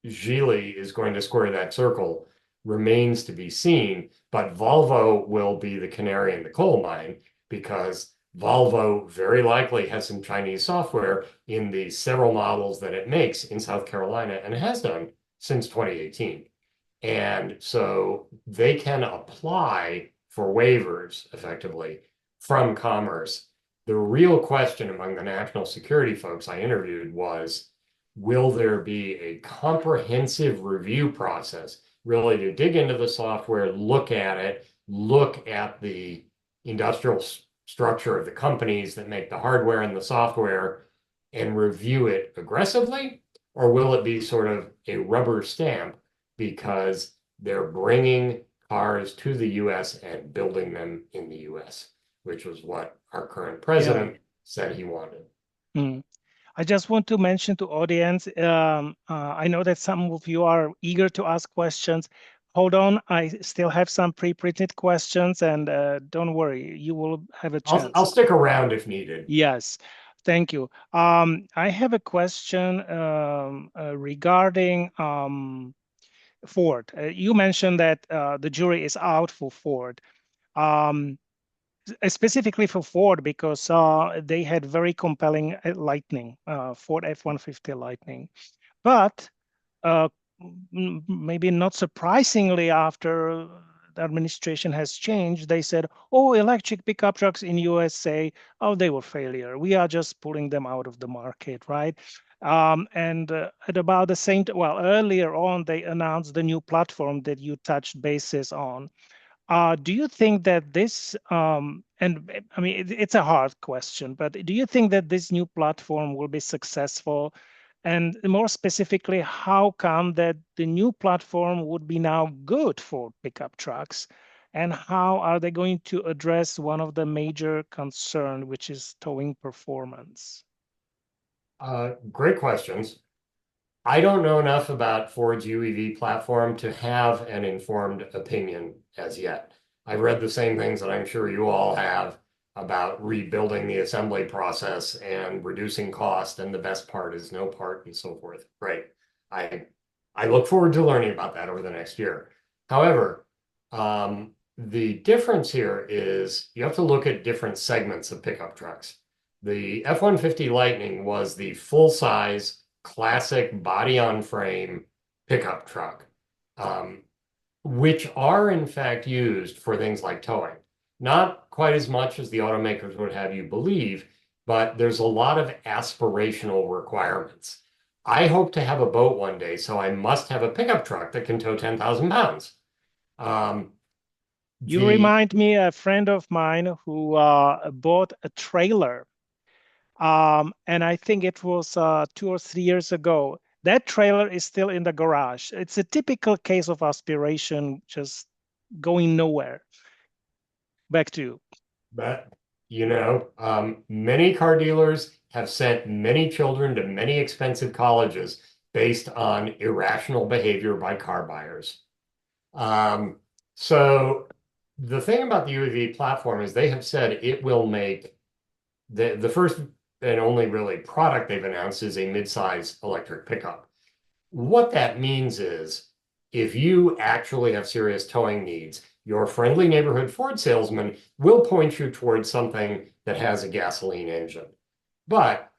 Geely is going to square that circle remains to be seen, but Volvo will be the canary in the coal mine because Volvo very likely has some Chinese software in the several models that it makes in South Carolina and has done since 2018. And so they can apply for waivers effectively from Commerce. The real question among the national security folks I interviewed was, will there be a comprehensive review process really to dig into the software, look at it, look at the industrial structure of the companies that make the hardware and the software and review it aggressively? Or will it be sort of a rubber stamp because they're bringing cars to the US and building them in the US, which was what our current president said he wanted. Mm. I just want to mention to audience, I know that some of you are eager to ask questions. Hold on, I still have some pre-printed questions, and don't worry, you will have a chance. I'll stick around if needed. Yes, thank you. I have a question regarding Ford. You mentioned that the jury is out for Ford. Specifically for Ford because they had very compelling Lightning, Ford F-150 Lightning. But maybe not surprisingly, after administration has changed, they said, oh, electric pickup trucks in USA, oh, they were failure. We are just pulling them out of the market, right? And at about the same, well, earlier on, they announced the new platform that you touched bases on. Do you think that this, and I mean, it's a hard question, but do you think that this new platform will be successful? And more specifically, how come that the new platform would be now good for pickup trucks? And how are they going to address one of the major concern, which is towing performance? Great questions. I don't know enough about Ford's UEV platform to have an informed opinion as yet. I've read the same things that I'm sure you all have about rebuilding the assembly process and reducing cost, and the best part is no part and so forth. Great. I look forward to learning about that over the next year. However, the difference here is you have to look at different segments of pickup trucks. The F-150 Lightning was the full-size classic body-on-frame pickup truck, which are in fact used for things like towing. Not quite as much as the automakers would have you believe, but there's a lot of aspirational requirements. I hope to have a boat one day, so I must have a pickup truck that can tow 10,000 pounds. You remind me a friend of mine who bought a trailer. And I think it was 2 or 3 years ago. That trailer is still in the garage. It's a typical case of aspiration just going nowhere. Back to you. But, many car dealers have sent many children to many expensive colleges based on irrational behavior by car buyers. So the thing about the UEV platform is they have said it will make the first and only really product they've announced is a mid-size electric pickup. What that means is if you actually have serious towing needs, your friendly neighborhood Ford salesman will point you towards something that has a gasoline engine. But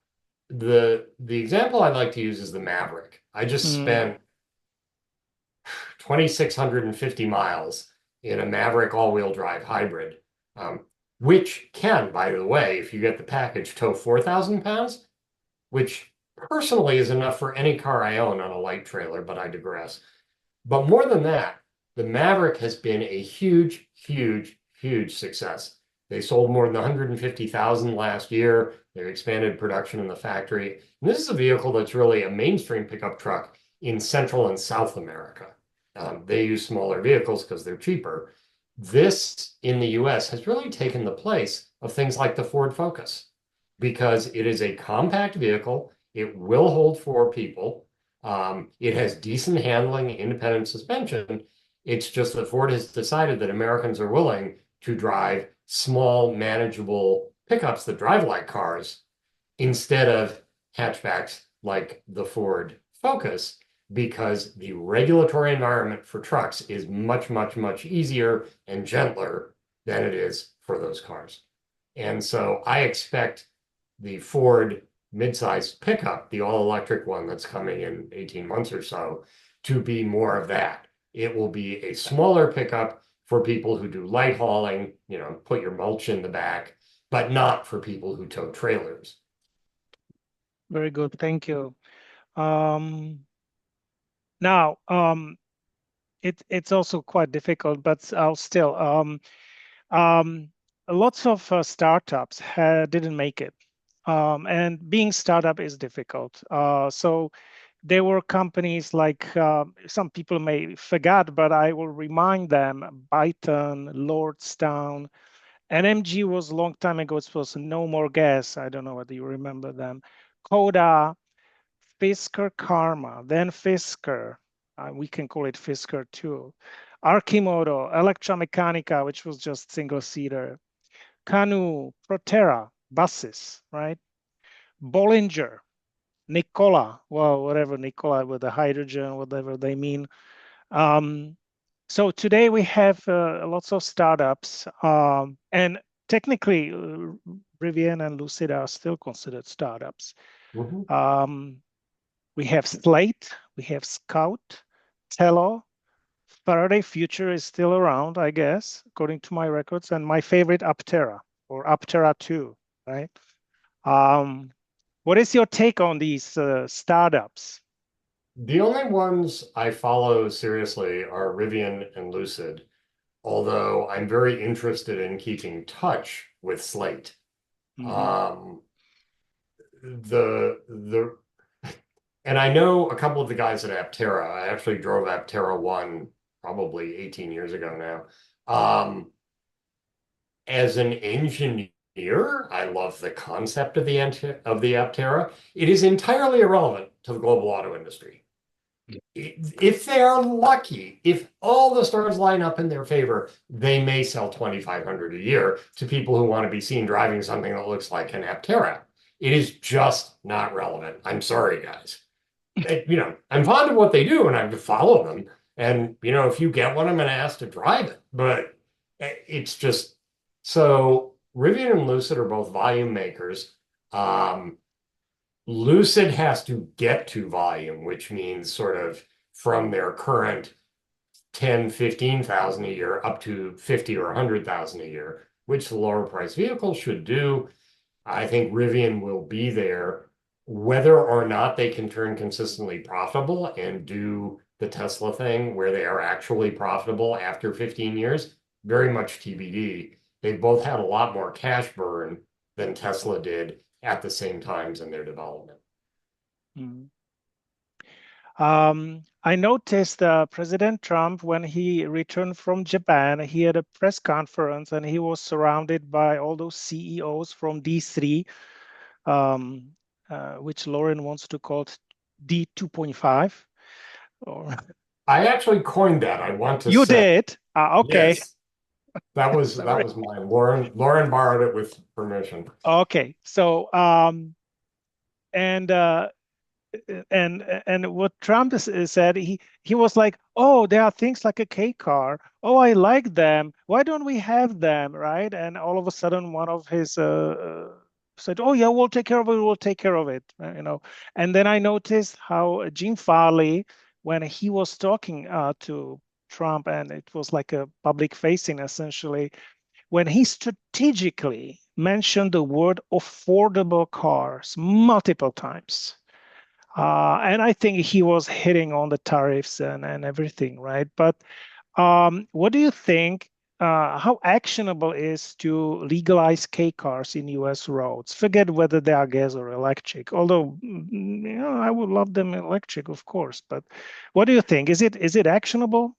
the example I'd like to use is the Maverick. I just spent 2,650 miles in a Maverick all-wheel drive hybrid, which can, by the way, if you get the package, tow 4,000 pounds, which personally is enough for any car I own on a light trailer, but I digress. But more than that, the Maverick has been a huge, huge, huge success. They sold more than 150,000 last year. They've expanded production in the factory. And this is a vehicle that's really a mainstream pickup truck in Central and South America. They use smaller vehicles because they're cheaper. This in the US has really taken the place of things like the Ford Focus because it is a compact vehicle. It will hold 4 people. It has decent handling, independent suspension. It's just that Ford has decided that Americans are willing to drive small, manageable pickups that drive like cars instead of hatchbacks like the Ford Focus, because the regulatory environment for trucks is much, much, much easier and gentler than it is for those cars. And so I expect the Ford midsize pickup, the all-electric one that's coming in 18 months or so, to be more of that. It will be a smaller pickup for people who do light hauling, put your mulch in the back, but not for people who tow trailers. Very good, thank you. Now, it's also quite difficult, but I'll still, lots of startups didn't make it. And being startup is difficult. So there were companies like, some people may forget, but I will remind them, Byton, Lordstown, NMG was a long time ago. It was No More Gas. I don't know whether you remember them. Coda, Fisker Karma, then Fisker. We can call it Fisker too. Arkimoto, Electromechanica, which was just single-seater. Canoe, Proterra, buses, right? Bollinger, Nikola, well, whatever Nikola with the hydrogen, whatever they mean. So today we have lots of startups, and technically Rivian and Lucid are still considered startups. We have Slate, we have Scout, Tello, Faraday Future is still around, I guess, according to my records, and my favorite Aptera or Aptera 2, right? What is your take on these startups? The only ones I follow seriously are Rivian and Lucid, although I'm very interested in keeping touch with Slate. Mhm. Um, the and I know a couple of the guys at Aptera. I actually drove Aptera 1 probably 18 years ago now. As an engineer, I love the concept of the Aptera. It is entirely irrelevant to the global auto industry. If they are lucky, if all the stars line up in their favor, they may sell 2,500 a year to people who want to be seen driving something that looks like an Aptera. It is just not relevant. I'm sorry, guys. I'm fond of what they do and I follow them. And, if you get one, I'm going to ask to drive it. But it's just so Rivian and Lucid are both volume makers. Lucid has to get to volume, which means sort of from their current 10, 15,000 a year up to 50 or 100,000 a year, which the lower price vehicle should do. I think Rivian will be there. Whether or not they can turn consistently profitable and do the Tesla thing where they are actually profitable after 15 years, very much TBD. They both had a lot more cash burn than Tesla did at the same times in their development. Mhm. I noticed President Trump, when he returned from Japan, he had a press conference and he was surrounded by all those CEOs from D3, um, which Lauren wants to call D 2.5. Or I actually coined that. I want to you say, did? Okay. yes, that was Sorry. mine. Lauren borrowed it with permission. Okay. So, and and what Trump said, he was like, oh, there are things like a K car. Oh, I like them. Why don't we have them, right? And all of a sudden, one of his said, oh yeah, we'll take care of it. We'll take care of it. And then I noticed how Jim Farley, when he was talking to Trump, and it was like a public facing essentially, when he strategically mentioned the word affordable cars multiple times. And I think he was hitting on the tariffs and everything, right? But what do you think? How actionable is to legalize K cars in U.S. roads? Forget whether they are gas or electric. Although, I would love them electric, of course. But what do you think? Is it actionable?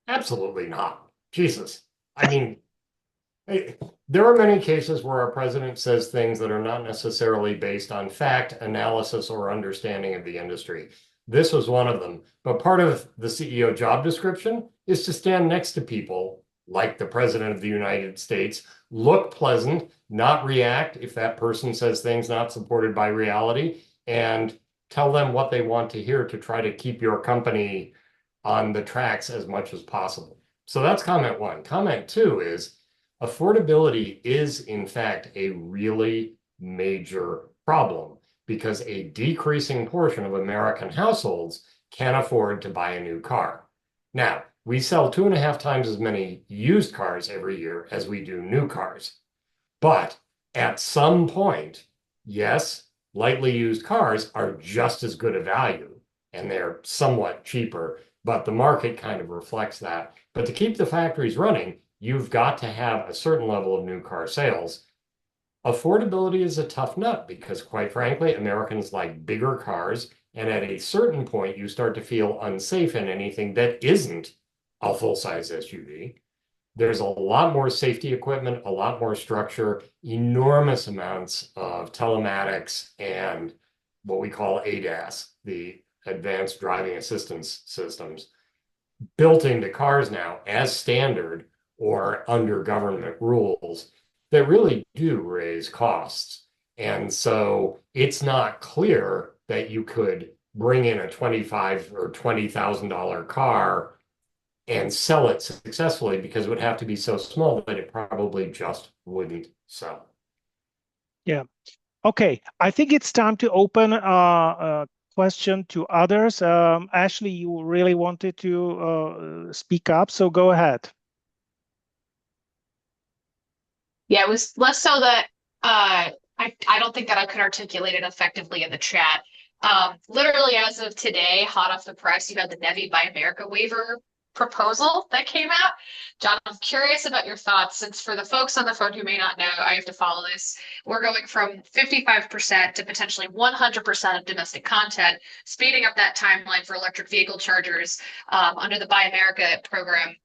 Absolutely not. Jesus. I mean, there are many cases where our president says things that are not necessarily based on fact, analysis, or understanding of the industry. This was one of them. But part of the CEO job description is to stand next to people like the president of the United States, look pleasant, not react if that person says things not supported by reality, and tell them what they want to hear to try to keep your company on the tracks as much as possible. So that's comment one. Comment two is affordability is, in fact, a really major problem because a decreasing portion of American households can afford to buy a new car. Now, we sell 2.5 times as many used cars every year as we do new cars. But at some point, yes, lightly used cars are just as good a value and they're somewhat cheaper, but the market kind of reflects that. But to keep the factories running, you've got to have a certain level of new car sales. Affordability is a tough nut because, quite frankly, Americans like bigger cars. And at a certain point, you start to feel unsafe in anything that isn't a full-size SUV. There's a lot more safety equipment, a lot more structure, enormous amounts of telematics and what we call ADAS, the advanced driving assistance systems, built into cars now as standard or under government rules that really do raise costs. And so it's not clear that you could bring in a 25 or $20,000 car and sell it successfully because it would have to be so small that it probably just wouldn't sell. Yeah. Okay. I think it's time to open question to others. Ashley, you really wanted to speak up, so go ahead. Yeah, it was less so that I don't think that I could articulate it effectively in the chat. Literally as of today, hot off the press, you had the NEVI Buy America waiver proposal that came out. John, I'm curious about your thoughts, since for the folks on the phone who may not know, I have to follow this. We're going from 55% to potentially 100% of domestic content, speeding up that timeline for electric vehicle chargers under the Buy America program.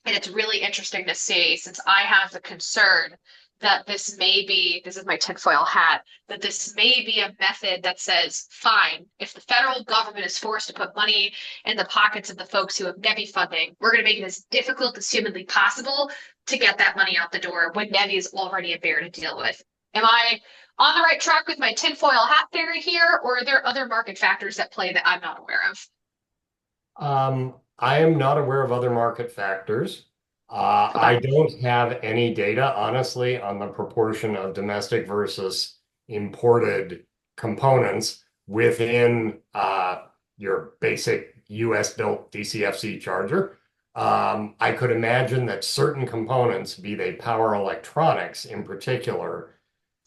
And it's really interesting to see, since I have the concern that this may be, this is my tinfoil hat, that this may be a method that says, fine, if the federal government is forced to put money in the pockets of the folks who have NEVI funding, we're going to make it as difficult as humanly possible to get that money out the door when NEVI is already a bear to deal with. Am I on the right track with my tinfoil hat theory here, or are there other market factors at play that I'm not aware of? I am not aware of other market factors. Okay. I don't have any data, honestly, on the proportion of domestic versus imported components within your basic US-built DCFC charger. I could imagine that certain components, be they power electronics in particular,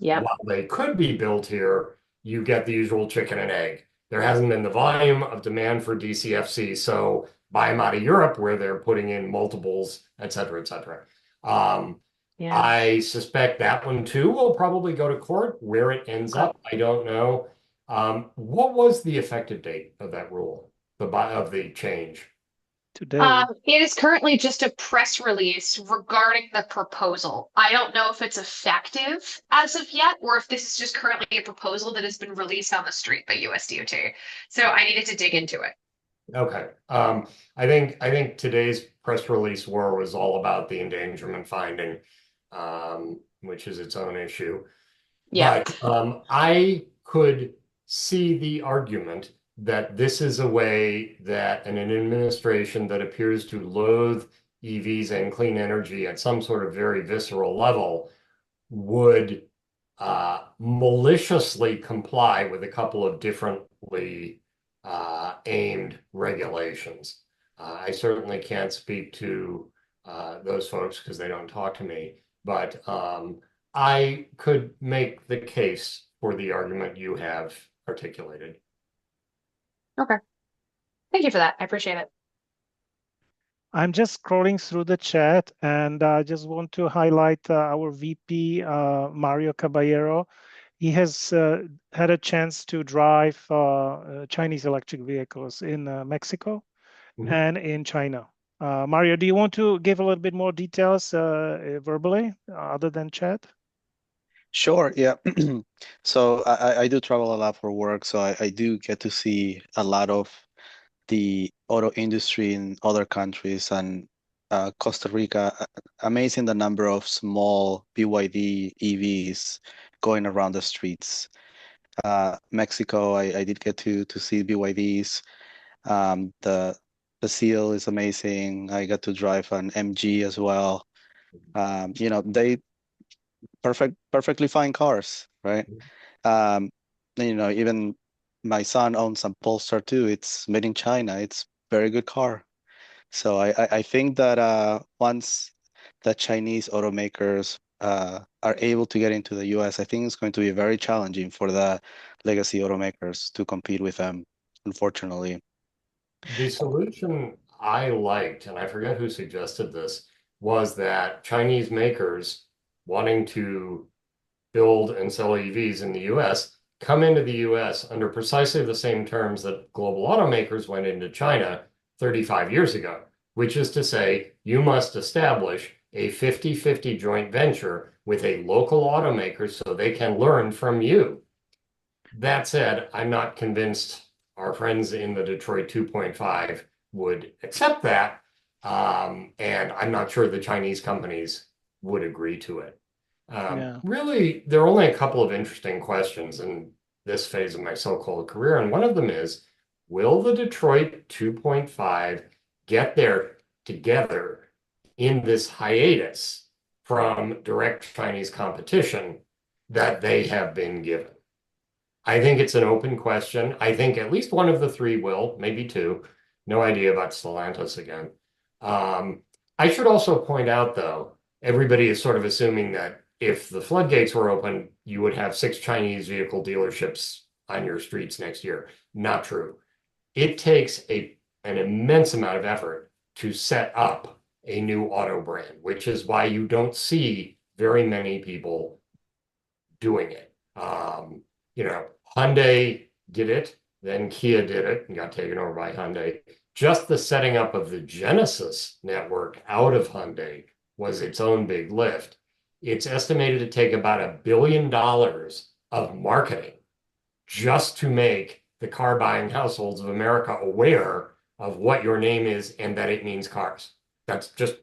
Yep. while they could be built here, you get the usual chicken and egg. There hasn't been the volume of demand for DCFC, so buy them out of Europe where they're putting in multiples, et cetera, et cetera. Yeah. I suspect that one too will probably go to court. Where it ends up, I don't know. What was the effective date of that rule, of the change? Today. It is currently just a press release regarding the proposal. I don't know if it's effective as of yet, or if this is just currently a proposal that has been released on the street by USDOT. So I needed to dig into it. Okay. I think today's press release war was all about the endangerment finding, which is its own issue. Yeah. But I could see the argument that this is a way that an administration that appears to loathe EVs and clean energy at some sort of very visceral level would maliciously comply with a couple of differently aimed regulations. I certainly can't speak to those folks because they don't talk to me, but I could make the case for the argument you have articulated. Okay. Thank you for that. I appreciate it. I'm just scrolling through the chat, and I just want to highlight our VP, Mario Caballero. He has had a chance to drive Chinese electric vehicles in Mexico and in China. Mario, do you want to give a little bit more details verbally other than chat? Sure, yeah. So I do travel a lot for work, so I do get to see a lot of the auto industry in other countries, and Costa Rica, amazing the number of small BYD EVs going around the streets. Mexico, I did get to see BYDs. The seal is amazing. I got to drive an MG as well. They perfectly fine cars, right? Even my son owns a Polestar too. It's made in China. It's very good car. So I think that once the Chinese automakers are able to get into the US, I think it's going to be very challenging for the legacy automakers to compete with them, unfortunately. The solution I liked, and I forget who suggested this, was that Chinese makers wanting to build and sell EVs in the US come into the US under precisely the same terms that global automakers went into China 35 years ago, which is to say, you must establish a 50-50 joint venture with a local automaker so they can learn from you. That said, I'm not convinced our friends in the Detroit 2.5 would accept that. And I'm not sure the Chinese companies would agree to it. Really, there are only a couple of interesting questions in this phase of my so-called career. And one of them is, will the Detroit 2.5 get there together in this hiatus from direct Chinese competition that they have been given? I think it's an open question. I think at least one of the three will, maybe two. No idea about Stellantis again. Um, I should also point out, though, everybody is sort of assuming that if the floodgates were open, you would have 6 Chinese vehicle dealerships on your streets next year. Not true. It takes an immense amount of effort to set up a new auto brand, which is why you don't see very many people doing it. You know, Hyundai did it, then Kia did it and got taken over by Hyundai. Just the setting up of the Genesis network out of Hyundai was its own big lift. It's estimated to take about $1 billion of marketing just to make the car buying households of America aware of what your name is and that it means cars. That's just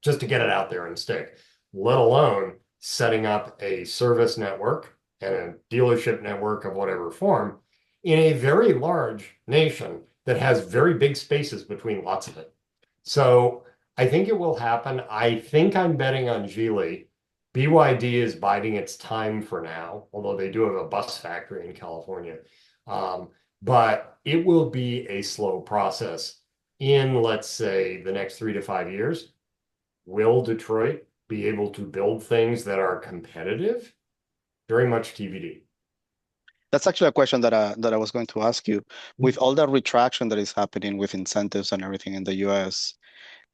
to get it out there and stick, let alone setting up a service network and a dealership network of whatever form in a very large nation that has very big spaces between lots of it. So I think it will happen. I think I'm betting on Geely. BYD is biding its time for now, although they do have a bus factory in California. But it will be a slow process in, let's say, the next 3 to 5 years. Will Detroit be able to build things that are competitive? Very much TBD. That's actually a question that I was going to ask you. With all the retraction that is happening with incentives and everything in the US,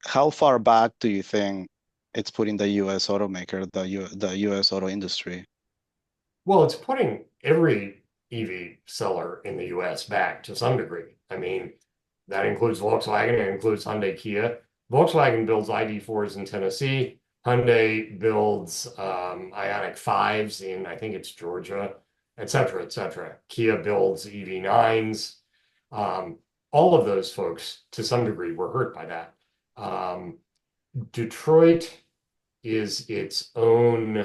how far back do you think it's putting the US automaker, the US auto industry? Well, it's putting every EV seller in the US back to some degree. I mean, that includes Volkswagen, it includes Hyundai, Kia. Volkswagen builds ID4s in Tennessee. Hyundai builds Ioniq 5s in, I think it's Georgia, et cetera, et cetera. Kia builds EV9s. All of those folks, to some degree, were hurt by that. Detroit is its own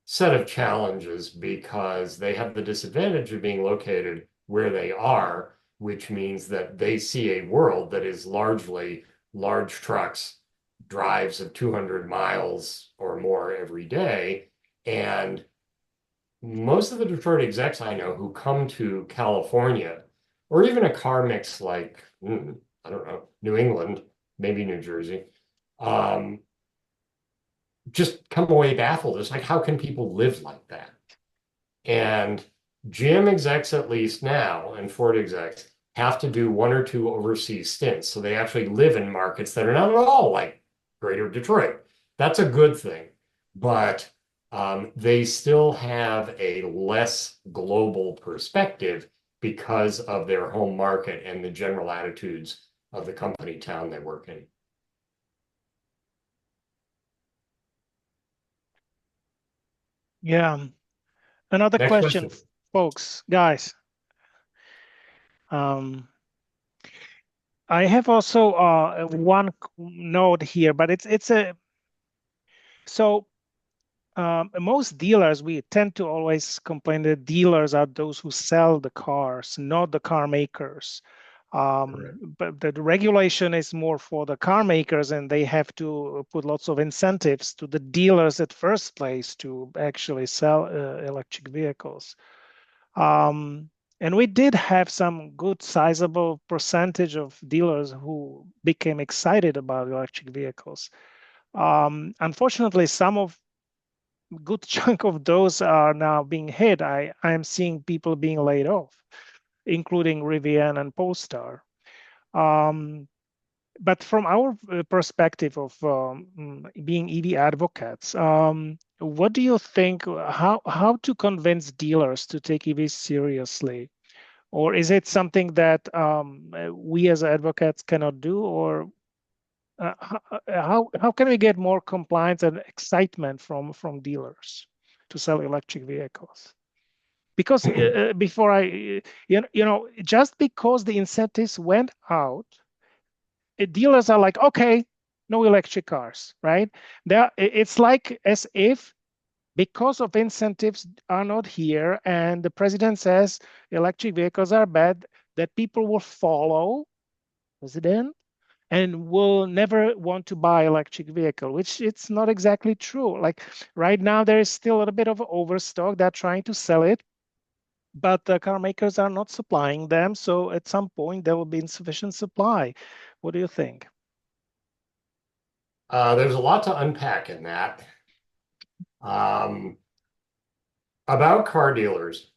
set of challenges because they have the disadvantage of being located where they are, which means that they see a world that is largely large trucks, drives of 200 miles or more every day. And most of the Detroit execs I know who come to California, or even a car mix like, I don't know, New England, maybe New Jersey, just come away baffled. It's like, how can people live like that? And GM execs, at least now, and Ford execs have to do 1 or 2 overseas stints. So they actually live in markets that are not at all like greater Detroit. That's a good thing. But they still have a less global perspective because of their home market and the general attitudes of the company town they work in. Yeah. Another Next question, question. folks, guys. I have also one note here, but it's a so most dealers, we tend to always complain that dealers are those who sell the cars, not the car makers. But the regulation is more for the car makers, and they have to put lots of incentives to the dealers at first place to actually sell electric vehicles. And we did have some good sizable percentage of dealers who became excited about electric vehicles. Unfortunately, some of good chunk of those are now being hit. I am seeing people being laid off, including Rivian and Polestar. But from our perspective of being EV advocates, what do you think? How to convince dealers to take EVs seriously, or is it something that we as advocates cannot do, or how can we get more compliance and excitement from dealers to sell electric vehicles? Because before just because the incentives went out, dealers are like, okay, no electric cars, right? It's like as if because of incentives are not here and the president says electric vehicles are bad, that people will follow president and will never want to buy electric vehicle, which it's not exactly true. Like right now, there is still a little bit of overstock. They're trying to sell it, but the car makers are not supplying them. So at some point, there will be insufficient supply. What do you think? There's a lot to unpack in that. Um, about car dealers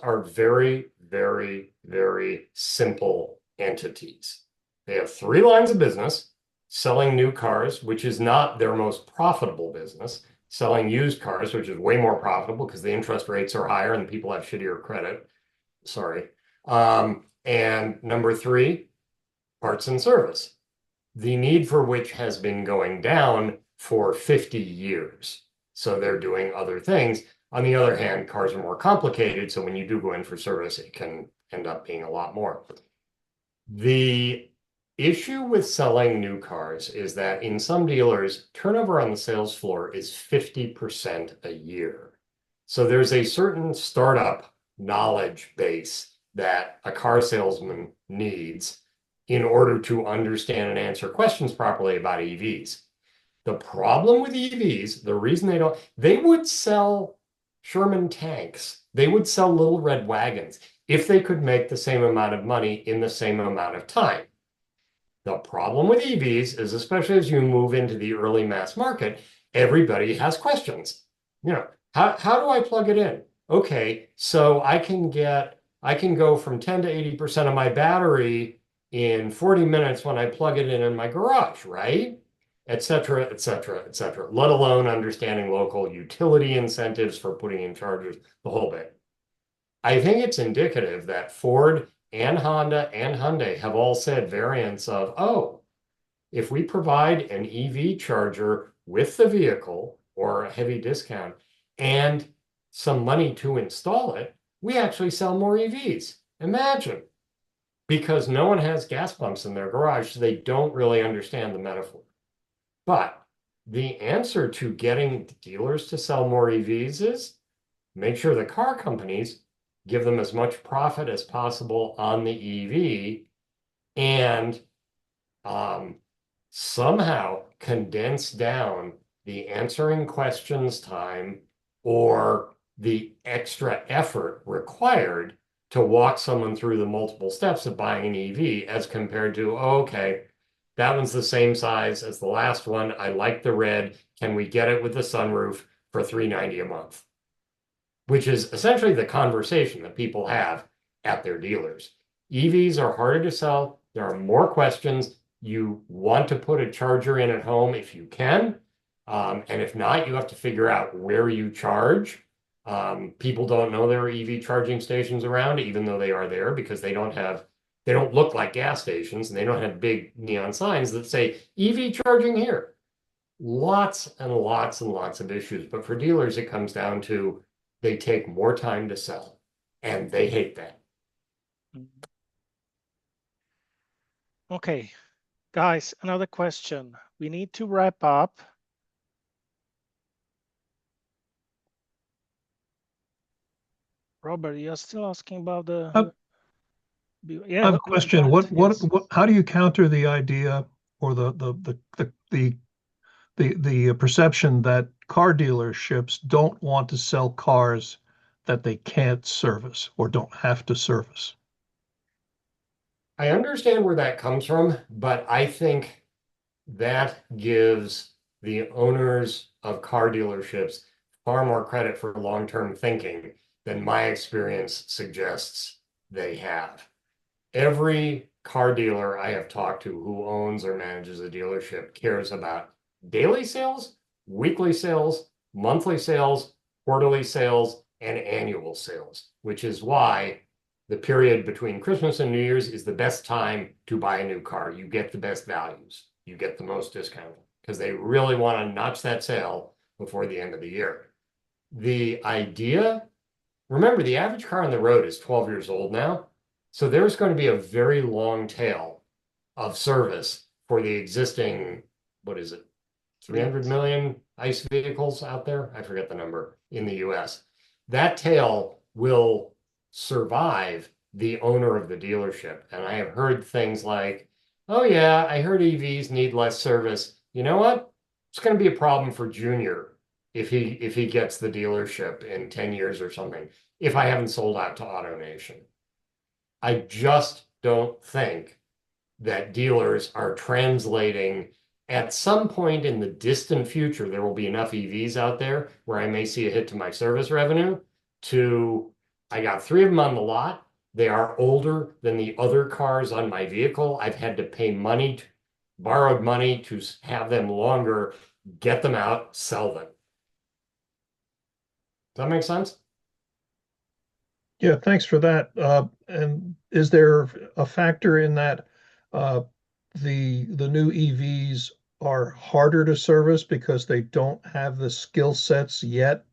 are very, very, very simple entities. They have three lines of business: selling new cars, which is not their most profitable business; selling used cars, which is way more profitable because the interest rates are higher and people have shittier credit. Sorry. And number three, parts and service, the need for which has been going down for 50 years. So they're doing other things. On the other hand, cars are more complicated. So when you do go in for service, it can end up being a lot more. The issue with selling new cars is that in some dealers, turnover on the sales floor is 50% a year. So there's a certain startup knowledge base that a car salesman needs in order to understand and answer questions properly about EVs. The problem with EVs, the reason they would sell Sherman tanks, they would sell little red wagons if they could make the same amount of money in the same amount of time. The problem with EVs is, especially as you move into the early mass market, everybody has questions. You know, how do I plug it in? Okay, so I can go from 10 to 80% of my battery in 40 minutes when I plug it in my garage, right? Et cetera, et cetera, et cetera, let alone understanding local utility incentives for putting in chargers, the whole bit. I think it's indicative that Ford and Honda and Hyundai have all said variants of, oh, if we provide an EV charger with the vehicle or a heavy discount and some money to install it, we actually sell more EVs. Imagine. Because no one has gas pumps in their garage, so they don't really understand the metaphor. But the answer to getting dealers to sell more EVs is make sure the car companies give them as much profit as possible on the EV and somehow condense down the answering questions time or the extra effort required to walk someone through the multiple steps of buying an EV as compared to, oh, okay, that one's the same size as the last one. I like the red. Can we get it with the sunroof for $390 a month? Which is essentially the conversation that people have at their dealers. EVs are harder to sell. There are more questions. You want to put a charger in at home if you can. And if not, you have to figure out where you charge. People don't know there are EV charging stations around, even though they are there, because they don't look like gas stations and they don't have big neon signs that say EV charging here. Lots and lots and lots of issues. But for dealers, it comes down to they take more time to sell, and they hate that. Okay, guys, another question. We need to wrap up. Robert, you're still asking about the. I have a question. go ahead. Yes. How do you counter the idea or the perception that car dealerships don't want to sell cars that they can't service or don't have to service? I understand where that comes from, but I think that gives the owners of car dealerships far more credit for long-term thinking than my experience suggests they have. Every car dealer I have talked to who owns or manages a dealership cares about daily sales, weekly sales, monthly sales, quarterly sales, and annual sales, which is why the period between Christmas and New Year's is the best time to buy a new car. You get the best values. You get the most discount because they really want to notch that sale before the end of the year. The idea, remember, the average car on the road is 12 years old now. So there's going to be a very long tail of service for the existing, 300 million ICE vehicles out there? I forget the number in the US. That tail will survive the owner of the dealership. And I have heard things like, oh yeah, I heard EVs need less service. You know what? It's going to be a problem for Junior if he gets the dealership in 10 years or something, if I haven't sold out to AutoNation. I just don't think that dealers are translating. At some point in the distant future, there will be enough EVs out there where I may see a hit to my service revenue to, I got 3 of them on the lot. They are older than the other cars on my vehicle. I've had to pay money, borrowed money to have them longer, get them out, sell them. Does that make sense? Yeah, thanks for that. And is there a factor in that the new EVs are harder to service because they don't have the skill sets yet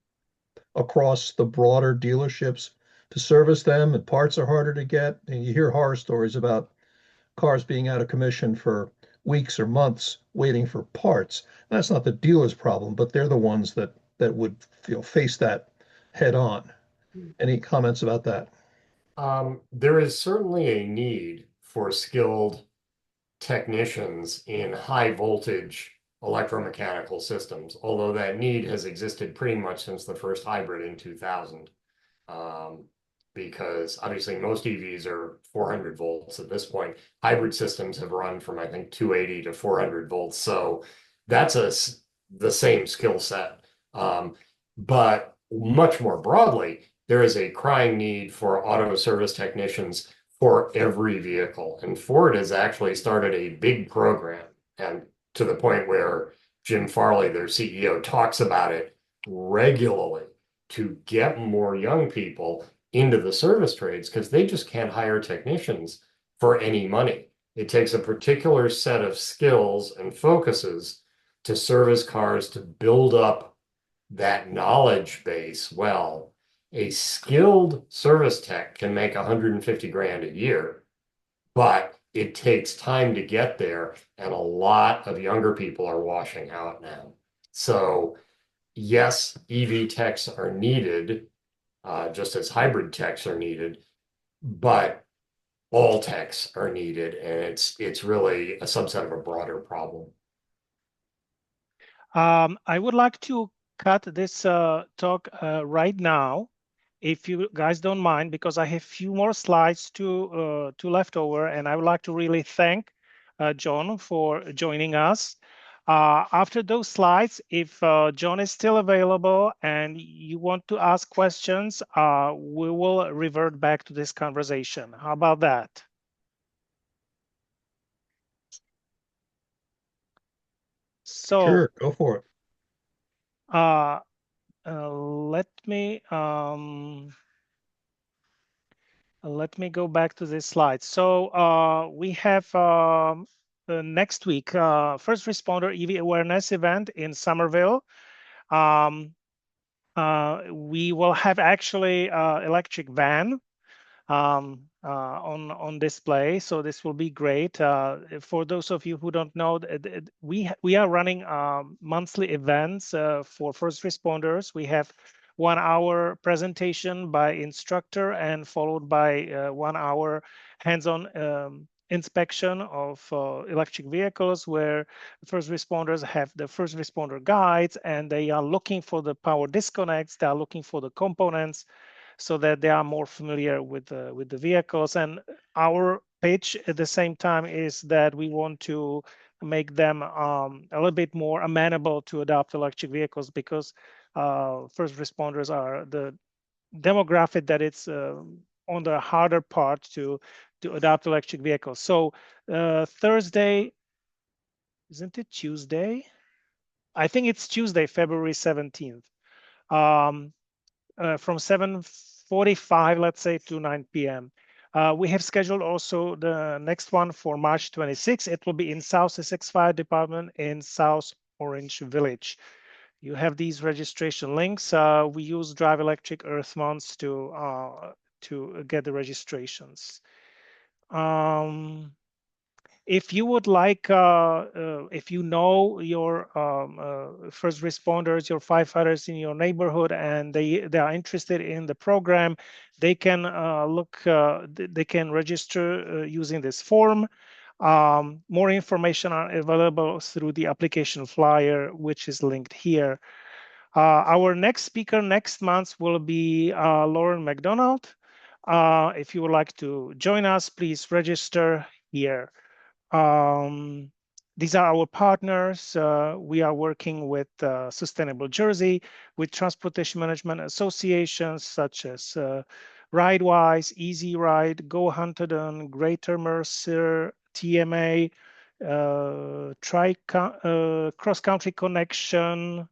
across the broader dealerships to service them, and parts are harder to get? And you hear horror stories about cars being out of commission for weeks or months waiting for parts. And that's not the dealer's problem, but they're the ones that would face that head on. Any comments about that? There is certainly a need for skilled technicians in high voltage electromechanical systems, although that need has existed pretty much since the first hybrid in 2000. Um, because obviously most EVs are 400 volts at this point. Hybrid systems have run from, I think, 280 to 400 volts. So that's the same skill set. But much more broadly, there is a crying need for auto service technicians for every vehicle. And Ford has actually started a big program, and to the point where Jim Farley, their CEO, talks about it regularly to get more young people into the service trades because they just can't hire technicians for any money. It takes a particular set of skills and focuses to service cars to build up that knowledge base well. A skilled service tech can make 150 grand a year, but it takes time to get there, and a lot of younger people are washing out now. So yes, EV techs are needed, just as hybrid techs are needed, but all techs are needed, and it's really a subset of a broader problem. I would like to cut this talk right now, if you guys don't mind, because I have few more slides to left over, and I would like to really thank John for joining us. After those slides, if John is still available and you want to ask questions, we will revert back to this conversation. How about that? So Sure, go for it. Let me go back to this slide. So we have next week first responder EV awareness event in Somerville. We will have actually electric van on display, so this will be great. For those of you who don't know, we are running monthly events for first responders. We have 1 hour presentation by instructor and followed by 1 hour hands-on inspection of electric vehicles, where first responders have the first responder guides, and they are looking for the power disconnects, they are looking for the components, so that they are more familiar with the vehicles. And our pitch at the same time is that we want to make them a little bit more amenable to adopt electric vehicles, because first responders are the demographic that it's on the harder part to adopt electric vehicles. So Thursday, isn't it Tuesday? I think it's Tuesday, February 17th. From 7:45, let's say, to 9 p.m. We have scheduled also the next one for March 26. It will be in South Essex Fire Department in South Orange Village. You have these registration links. We use Drive Electric Earth Months to get the registrations. If you would like, if you know your first responders, your firefighters in your neighborhood, and they are interested in the program, they can they can register using this form. More information are available through the application flyer, which is linked here. Our next speaker next month will be Lauren McDonald. If you would like to join us, please register here. These are our partners. We are working with Sustainable Jersey, with transportation management associations such as RideWise, Easy Ride, Go Hunterdon, Greater Mercer, TMA, Cross Country Connection,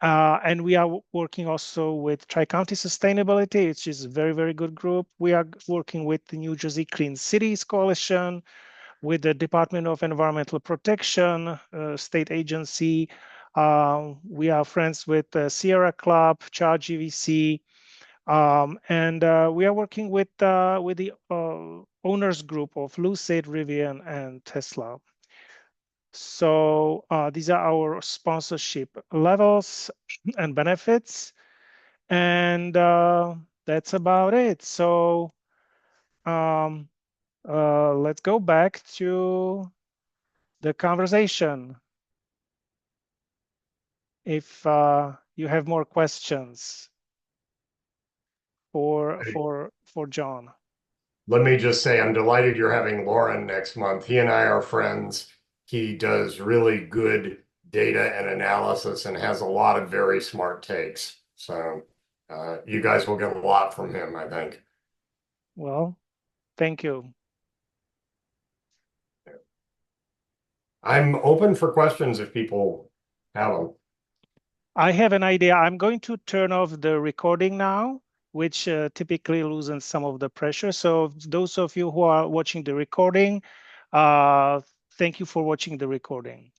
and we are working also with Tri-County Sustainability, which is a very, very good group. We are working with the New Jersey Clean Cities Coalition, with the Department of Environmental Protection, state agency. We are friends with Sierra Club, Charge GVC, and we are working with the owners group of Lucid, Rivian, and Tesla. So these are our sponsorship levels and benefits, and that's about it. So let's go back to the conversation. If you have more questions for John. Let me just say, I'm delighted you're having Lauren next month. He and I are friends. He does really good data and analysis and has a lot of very smart takes. So you guys will get a lot from him, I think. Well, thank you. I'm open for questions if people have them. I have an idea. I'm going to turn off the recording now, which typically loosens some of the pressure. So those of you who are watching the recording, thank you for watching the recording.